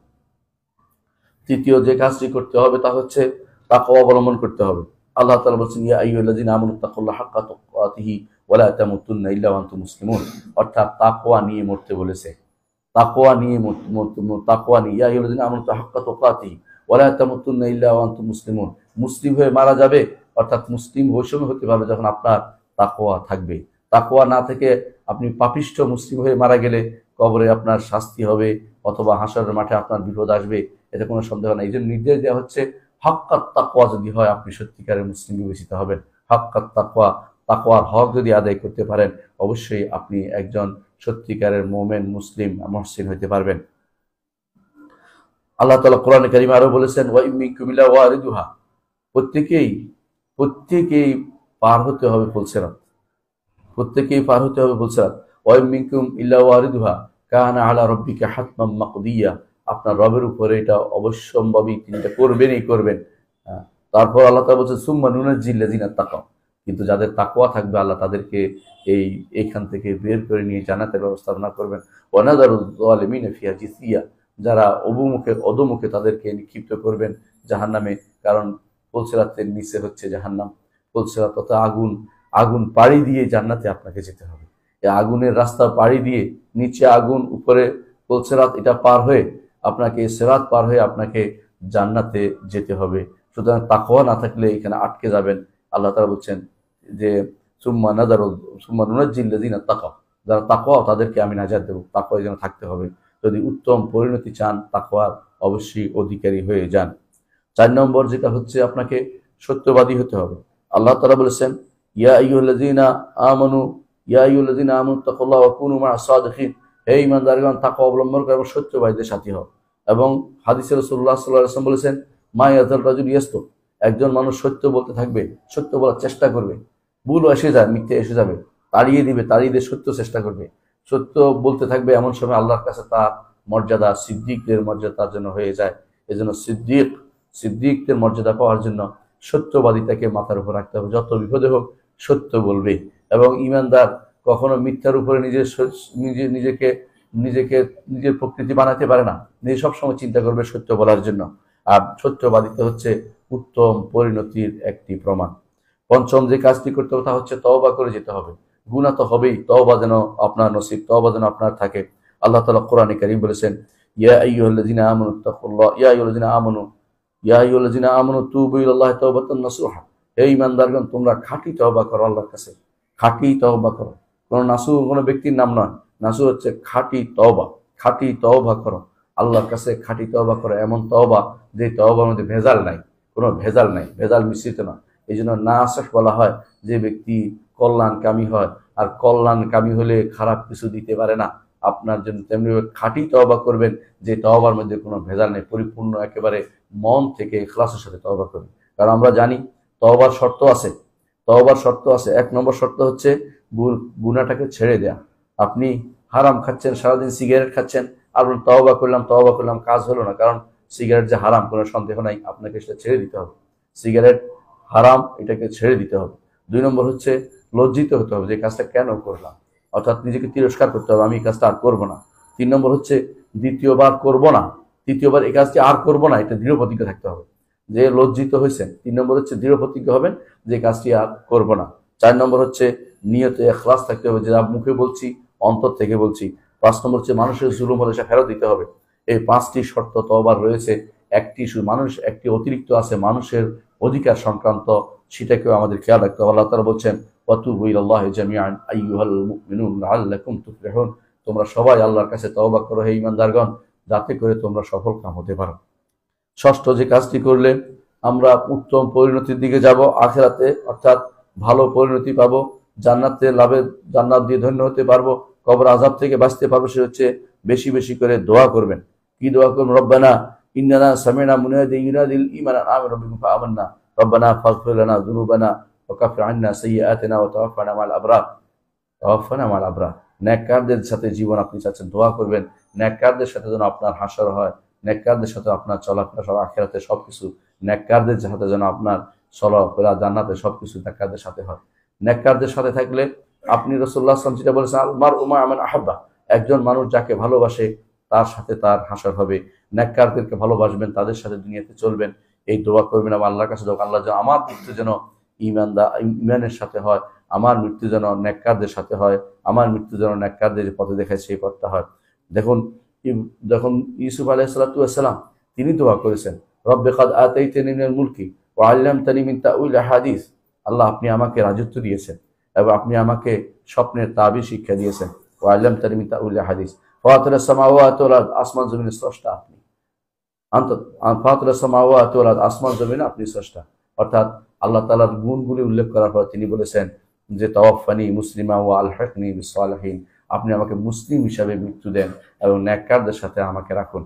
[SPEAKER 1] তৃতীয় যে কাজটি করতে হবে তা হচ্ছে তাকওয়া অবলম্বন করতে হবে। আল্লাহ তাআলা বলেছেন ইয়া আইয়ুহাল্লাযীনা আমানুত্তাকুল্লাহা হাক্কা তুকাতিহি ওয়া লা তামুতুন্না ইল্লা ওয়া আনতুম মুসলিমুন। অর্থাৎ তাকওয়া নিয়ে মরতে বলেছে, তাকওয়া নিয়ে তাকওয়া নিয়ে ইয়া আইয়ুহাল্লাযীনা আমানুত্তাকুল্লাহা হাক্কা তুকাতিহি ওয়া লা তামুতুন্না ইল্লা ওয়া আনতুম মুসলিমুন। মুসলিম হয়ে মারা যাবে, অর্থাৎ মুসলিম ওই সময় হতে পারবে যখন আপনার তাকওয়া থাকবে। তাকওয়া না থেকে আপনি পাপিষ্ঠ মুসলিম হয়ে মারা গেলে কবরে আপনার শাস্তি হবে, অথবা হাসরের মাঠে আপনার বিপদ আসবে, এতে কোনো সন্দেহ নাই। এই জন্য নির্দেশ দেওয়া হচ্ছে হাক্কাত তাকওয়া যদি হয় আপনি সত্যিকারের মুসলিম বিবেচিত হবেন। হাক্কাত তাকওয়া, তাকওয়ার হক যদি আদায় করতে পারেন অবশ্যই আপনি একজন সত্যিকারের মুমিন, মুসলিম, মুহসিন হতে পারবেন। আল্লাহ তাআলা কোরআনে কারিমে আরো বলেছেন ওয়া ইম মিনকুম ইল্লা ওয়ারিদুহা, প্রত্যেকেই পার হতে হবে পুলসিরাত, প্রত্যেকেই পার হতে হবে পুলসিরাত। ওয়া ইম মিনকুম ইল্লা ওয়ারিদুহা কানা আলা রাব্বিকা হাতমান মাকদিয়া, আপনার রবের উপরে এটা অবশ্যম্ভাবী, তিনি এটা করবেনই করবেন। তারপর আল্লাহ তাআলা বলছেন সুম্মা নুনাজ্জিল লাযিনা তাকাও, কিন্তু যাদের তাকওয়া থাকবে আল্লাহ তাদেরকে এইখান থেকে বের করে নিয়ে জান্নাতের ব্যবস্থাপনা করবেন। ওয়া নাযারু যালিমিনা ফিহা জিসিয়া, যারা অধমুখে তাদেরকে নিক্ষিপ্ত করবেন জাহান্নামে, কারণ পুলসিরাতের নিচে হচ্ছে জাহান্নাম। পুলসিরাত অর্থাৎ আগুন পাড়ি দিয়ে জান্নাতে আপনাকে যেতে হবে। এই আগুনের রাস্তা পাড়ি দিয়ে, নিচে আগুন, উপরে পুলসিরাত, এটা পার হয়ে আপনাকে, সিরাত পার হয়ে আপনাকে জান্নাতে যেতে হবে। সুতরাং তাকওয়া না থাকলে এখানে আটকে যাবেন। আল্লাহ তাআলা বলছেন যে সুম্মা নুনাজ্জিল লাযিনা তাকাও, যারা তাকওয়া তাদেরকে আমি নাজাত দেব। তাকওয়া যেন থাকতে হবে। যদি উত্তম পরিণতি চান তাকওয়ার অবশ্যই অধিকারী হয়ে যান। 4 নম্বর যেটা হচ্ছে আপনাকে সত্যবাদী হতে হবে। আল্লাহ তাআলা বলেছেন ইয়া আইয়ুহাল্লাযীনা আমানু তাকুল্লাহ ওয়া কুনু মা'আস সাদিকিন, হে ঈমানদারগণ তাকওয়া অবলম্বন করো এবং সত্যবাদীদের সাথী হও। এবং হাদিসে রাসূলুল্লাহ সাল্লাল্লাহু আলাইহি ওয়াসাল্লাম বলেছেন মা ইয়াযাল রাজুল ইয়াসদুক, একজন মানুষ সত্য বলতে থাকবে, সত্য বলার চেষ্টা করবে, ভুল এসে যায়, মিথ্যে এসে যাবে, তাড়িয়ে দিয়ে সত্য চেষ্টা করবে, সত্য বলতে থাকবে। এমন সময় আল্লাহর কাছে তার মর্যাদা, সিদ্দিকদের মর্যাদা তার জন্য হয়ে যায়। এজন্য সিদ্দিকদের মর্যাদা পাওয়ার জন্য সত্যবাদিতাকে মাথার উপর রাখতে হবে। যত বিপদে হোক সত্য বলবে। এবং ঈমানদার কখনো মিথ্যার উপরে নিজের প্রকৃতি বানাতে পারে না, নিজে সবসময় চিন্তা করবে সত্য বলার জন্য। আর সত্যবাদিতা হচ্ছে উত্তম পরিণতির একটি প্রমাণ। 5ম যে কাজটি করতে হবে তা হচ্ছে তওবা করে যেতে হবে। গুনাহ তো হবেই, তওবা যেন আপনার নসিব, তওবা যেন আপনার থাকে। আল্লাহ তাআলা কোরআনে কারীম বলেছেন ইয়া আইয়ুহাল্লাযীনা আমানু তাকুল্লাহ ইয়া আইয়ুহাল্লাযীনা আমানু তুবু ইলাল্লাহি তাওবাতান নাসুহা, হে ঈমানদারগণ তোমরা খাঁটি তওবা করো আল্লাহর কাছে, খাঁটি তওবা করো। কোনো ব্যক্তির নাম নয়, নাসু হচ্ছে খাঁটি তওবা করো আল্লাহর কাছে, খাঁটি তওবা করো, এমন তওবা যে তওবার মধ্যে ভেজাল নাই, কোনো ভেজাল নাই, ভেজাল মিশ্রিত না। এই জন্য নাসিহ বলা হয় যে ব্যক্তি কল্যাণকামী হয়, আর কল্যাণকামী হলে খারাপ কিছু দিতে পারে না আপনার জন্য। তেমনি খাঁটি তওবা করবেন যে তওবার মধ্যে কোনো ভেজাল নেই, পরিপূর্ণ একেবারে মন থেকে ইখলাসের সাথে তওবা করবেন। কারণ আমরা জানি তওবার শর্ত আছে। 1 নম্বর শর্ত হচ্ছে গুনাহটাকে ছেড়ে দেয়া। আপনি হারাম খাচ্ছেন, সারাদিন সিগারেট খাচ্ছেন, আর তওবা করলাম, কাজ হলো না, কারণ সিগারেট যে হারাম কোনো সন্দেহ নাই, আপনাকে সেটা ছেড়ে দিতে হবে। সিগারেট হারাম, এটাকে ছেড়ে দিতে হবে। 2 নম্বর হচ্ছে লজ্জিত হতে হবে যে কাজটা কেন করলাম, অর্থাৎ নিজেকে তিরস্কার করতে হবে, আমি এই কাজটা আর করবো না। 3 নম্বর হচ্ছে দ্বিতীয়বার এই কাজটি আর করবো না, এটা দৃঢ় প্রতিজ্ঞা থাকতে হবে যে লজ্জিত হয়েছেন। 3 নম্বর হচ্ছে দৃঢ় প্রতিজ্ঞা হবেন যে কাজটি আর করবো না। 4 নম্বর হচ্ছে নিয়তে ইখলাস থাকতে হবে, যে মুখে বলছি, অন্তর থেকে বলছি। 5 নম্বর হচ্ছে মানুষের জুলুম হলে সে ফেরত দিতে হবে। এই 5টি শর্ত তওবার রয়েছে। একটি অতিরিক্ত আছে মানুষের অধিকার সংক্রান্ত, সেটাকেও আমাদের খেয়াল রাখতে হবে। আল্লাহ তাআলা বলছেন ওয়াতুবু ইলাল্লাহি জামিআন আইয়ুহাল মুমিনুন লাআল্লাকুম তুফলিহুন, তোমরা সবাই আল্লাহর কাছে তওবা করো হে ঈমানদারগণ, যাতে করে তোমরা সফলকাম হতে পারো। ষষ্ঠ যে কাজটি করলে আমরা উত্তম পরিণতির দিকে যাব আখিরাতে, অর্থাৎ ভালো পরিণতি পাবো, জান্নাত দিয়ে ধন্য হতে পারবো, কবর আযাব থেকে বাঁচতে পারবো, সে হচ্ছে বেশি বেশি করে দোয়া করবেন। কি দোয়া করবেন? রব্বানা ইন্নানা সামি'না মুনাদিন ইউনাদিল ঈমান আন আমানু বিকুম ফাআমান্না রব্বানা ফাগফির লানা যুনুবানা ওয়া কাফির আন্না সাইয়্যাতিনা ওয়া তাওয়াফানা মা'আল আবরার। নেককারদের সাথে জীবন আপনি চাচ্ছেন, দোয়া করবেন নেককারদের সাথে যেন আপনার হাসর হয়, নেককারদের সাথে আপনার চলাফেরা, সব আখিরাতে সবকিছু নেককারদের সাথে যেন আপনার চলাফেরা জান্নাতে সবকিছু নেককারদের সাথে হয়। নেককারদের সাথে থাকলে আপনি রাসূলুল্লাহ সাল্লাল্লাহু আলাইহি ওয়াসাল্লাম যেটা বলেছেন, আল মারউ মা মান আহাব্বা, একজন মানুষ যাকে ভালোবাসে তার সাথে তার হাসর হবে। নেককারদেরকে ভালোবাসবেন, তাদের সাথে দুনিয়াতে চলবেন, এই দোয়া করবেন। এবং আল্লাহর কাছে দোয়া, আল্লাহ যেন আমার মৃত্যু যেন ঈমানের সাথে হয়, আমার মৃত্যু যেন নেককারদের সাথে হয়, আমার মৃত্যু যেন নেককারদের পথে দেখায় সেই পথটা হয়। দেখুন ইউসুফ আলাইহিস সালাতু ওয়াস সালাম তিনি দোয়া করেছেন, রব্বে কাদ আতাইতানি মিনাল মুলকি ওয়া আল্লামতানি মিন তাউইল হাদিস, আল্লাহ আপনি আমাকে রাজত্ব দিয়েছেন এবং আপনি আমাকে স্বপ্নের তাবির শিক্ষা দিয়েছেন। ওয়া আল্লামতানি মিন তাউইল হাদিস ফাতিরাস সামাওয়াতি ওয়াল আরদ, আসমান জমিনের স্রষ্টা আপনি। ফাতিরাস সামাওয়াতি ওয়াল আরদ, আসমান জমিন আপনি স্রষ্টা। অর্থাৎ আল্লাহ তাআলার গুণগুলি উল্লেখ করার পর তিনি বলেছেন যে তাওয়াফানি মুসলিমা ওয়া আলহিকনি বিস সালিহিন, আপনি আমাকে মুসলিম হিসাবে মৃত্যু দেন এবং নেককারদের সাথে আমাকে রাখুন।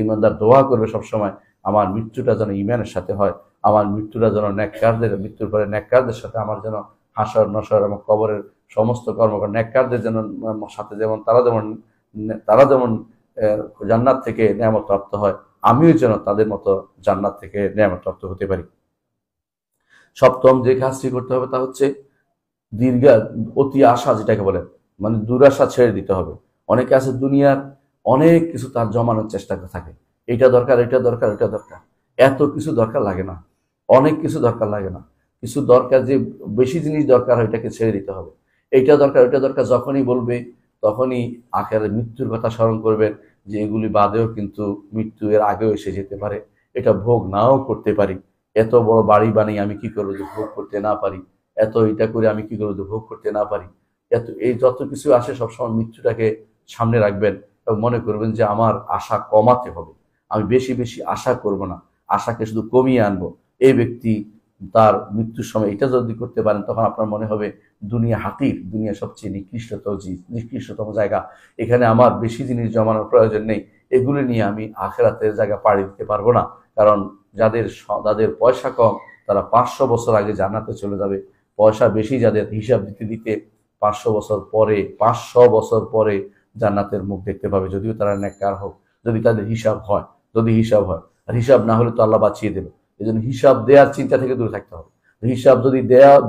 [SPEAKER 1] ঈমানদার দোয়া করবে সবসময়, আমার মৃত্যুটা যেন ঈমানের সাথে হয়, আমার মৃত্যুটা যেন মৃত্যুর পরে নেককারদের সাথে আমার যেন হাসর নসর এবং কবরের সমস্ত কর্মকাণ্ড নেককারদের যেন সাথে, যেমন তারা যেমন জান্নাত থেকে নেয়ামত প্রাপ্ত হয়, আমিও যেন তাদের মতো জান্নাত থেকে নেয়ামত প্রাপ্ত হতে পারি। সপ্তম যে কাজটি করতে হবে তা হচ্ছে অতি আশা, যেটাকে বলে মানে দুরাশা ছেড়ে দিতে হবে। অনেকে আছে দুনিয়ার অনেক কিছু তার জমানোর চেষ্টা থাকে, এটা দরকার, এটা দরকার, এটা দরকার। এত কিছু দরকার লাগে না, অনেক কিছু দরকার লাগে না। কিছু দরকার, যে বেশি জিনিস দরকার হয় এটাকে ছেড়ে দিতে হবে। এইটা দরকার, ওইটা দরকার যখনই বলবে তখনই আখেরে মৃত্যুর কথা স্মরণ করবেন, যে এগুলি বাদেও কিন্তু মৃত্যু এর আগেও এসে যেতে পারে, এটা ভোগ নাও করতে পারি। এত বড় বাড়ি বানিয়ে আমি কি করবো যে ভোগ করতে না পারি, এত এটা করে আমি কি করবো যে ভোগ করতে না পারি। এই যত কিছু আসে সবসময় মৃত্যুটাকে সামনে রাখবেন এবং মনে করবেন যে আমার আশা কমাতে হবে, আমি বেশি বেশি আশা করব না, আশাকে শুধু কমিয়ে আনবো। এই ব্যক্তি তার মৃত্যুর সময় এটা যদি করতে পারেন, তখন আপনার মনে হবে দুনিয়া হাতির, দুনিয়া সবচেয়ে নিকৃষ্টতম জায়গা, এখানে আমার বেশি জিনিস জমানোর প্রয়োজন নেই, এগুলি নিয়ে আমি আখিরাতের জায়গা পাড়ি দিতে পারবো না। কারণ যাদের পয়সা কম তারা 500 বছর আগে জান্নাতে চলে যাবে, পয়সা বেশি যাদের হিসাব দিতে দিতে 500 বছর পরে জান্নাতের মুখ দেখতে পাবে, যদিও তারা নেককার হোক, যদি তাদের হিসাব হয়। আর হিসাব না হলে তো আল্লাহ বাঁচিয়ে দেবে। এই জন্য হিসাব দেওয়ার চিন্তা থেকে দূরে থাকতে হবে। হিসাব যদি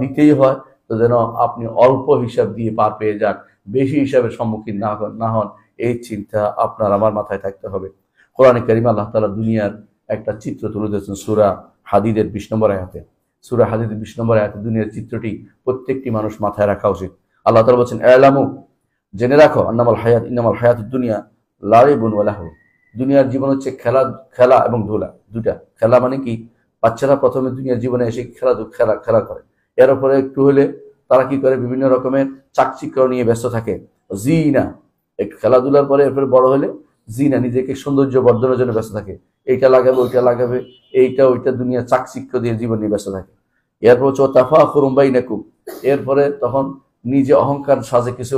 [SPEAKER 1] দিতেই হয় তো যেন আপনি অল্প হিসাব দিয়ে পার পেয়ে যান, বেশি হিসাবের সম্মুখীন না হন, এই চিন্তা আপনার আমার মাথায় থাকতে হবে। কোরআনে কারিমে আল্লাহ তাআলা দুনিয়ার একটা চিত্র তুলে ধরেছেন সূরা হাদীদের 20 নম্বর আয়াতে। সূরা হাদীদের 20 নম্বর আয়াতে দুনিয়ার চিত্রটি প্রত্যেকটি মানুষ মাথায় রাখা উচিত। আল্লাহ তাআলা বলেছেন, ইলামু, জেনে রাখো, ইন্নামাল হায়াতুদ দুনিয়া লাইবুন ওয়া লাহু, দুনিয়ার জীবন হচ্ছে খেলা এবং ধুলা, দুটা। খেলা মানে কি, বাচ্চারা প্রথমে দুনিয়ার জীবনে এসে খেলা করে, এর উপরে একটু হলে তারা কি করে, বিভিন্ন রকমের চাকচিক্য নিয়ে ব্যস্ত থাকে, জিনা, খেলাধুলার পরে এরপরে বড় হলে জিনা, নিজেকে সৌন্দর্য বর্ধনের জন্য ব্যস্ত থাকে, এইটা লাগাবে ওইটা লাগাবে, এইটা ওইটা, দুনিয়া চাকচিক্য দিয়ে জীবন নিয়ে ব্যস্ত থাকে। এরপর হচ্ছে তাফাখুরুম বাইনাকুম, এরপরে তখন নিজে অহংকার সাজে কিছু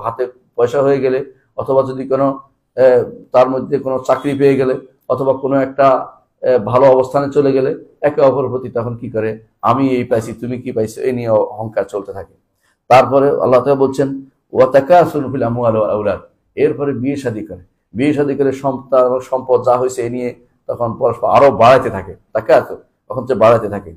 [SPEAKER 1] হাতে পয়সা হয়ে গেলে, অথবা যদি কোনো তার মধ্যে কোনো চাকরি পেয়ে গেলে, অথবা কোনো একটা ভালো অবস্থানে চলে গেলে, একে অপরের প্রতি তখন কি করে, আমি এই পাইছি তুমি কি পাইছো, এই নিয়ে অহংকার চলতে থাকে। তারপরে আল্লাহ তাআলা বলছেন ওয়া তাকাসুরু ফিল আমওয়াল ওয়াল আওলাদ, এরপরে বিয়ে শাদী করে সম্পদ যা হয়েছে এ নিয়ে তখন পরস্পর আরো বাড়াইতে থাকে, তাকাসুর তখন বাড়াইতে থাকে।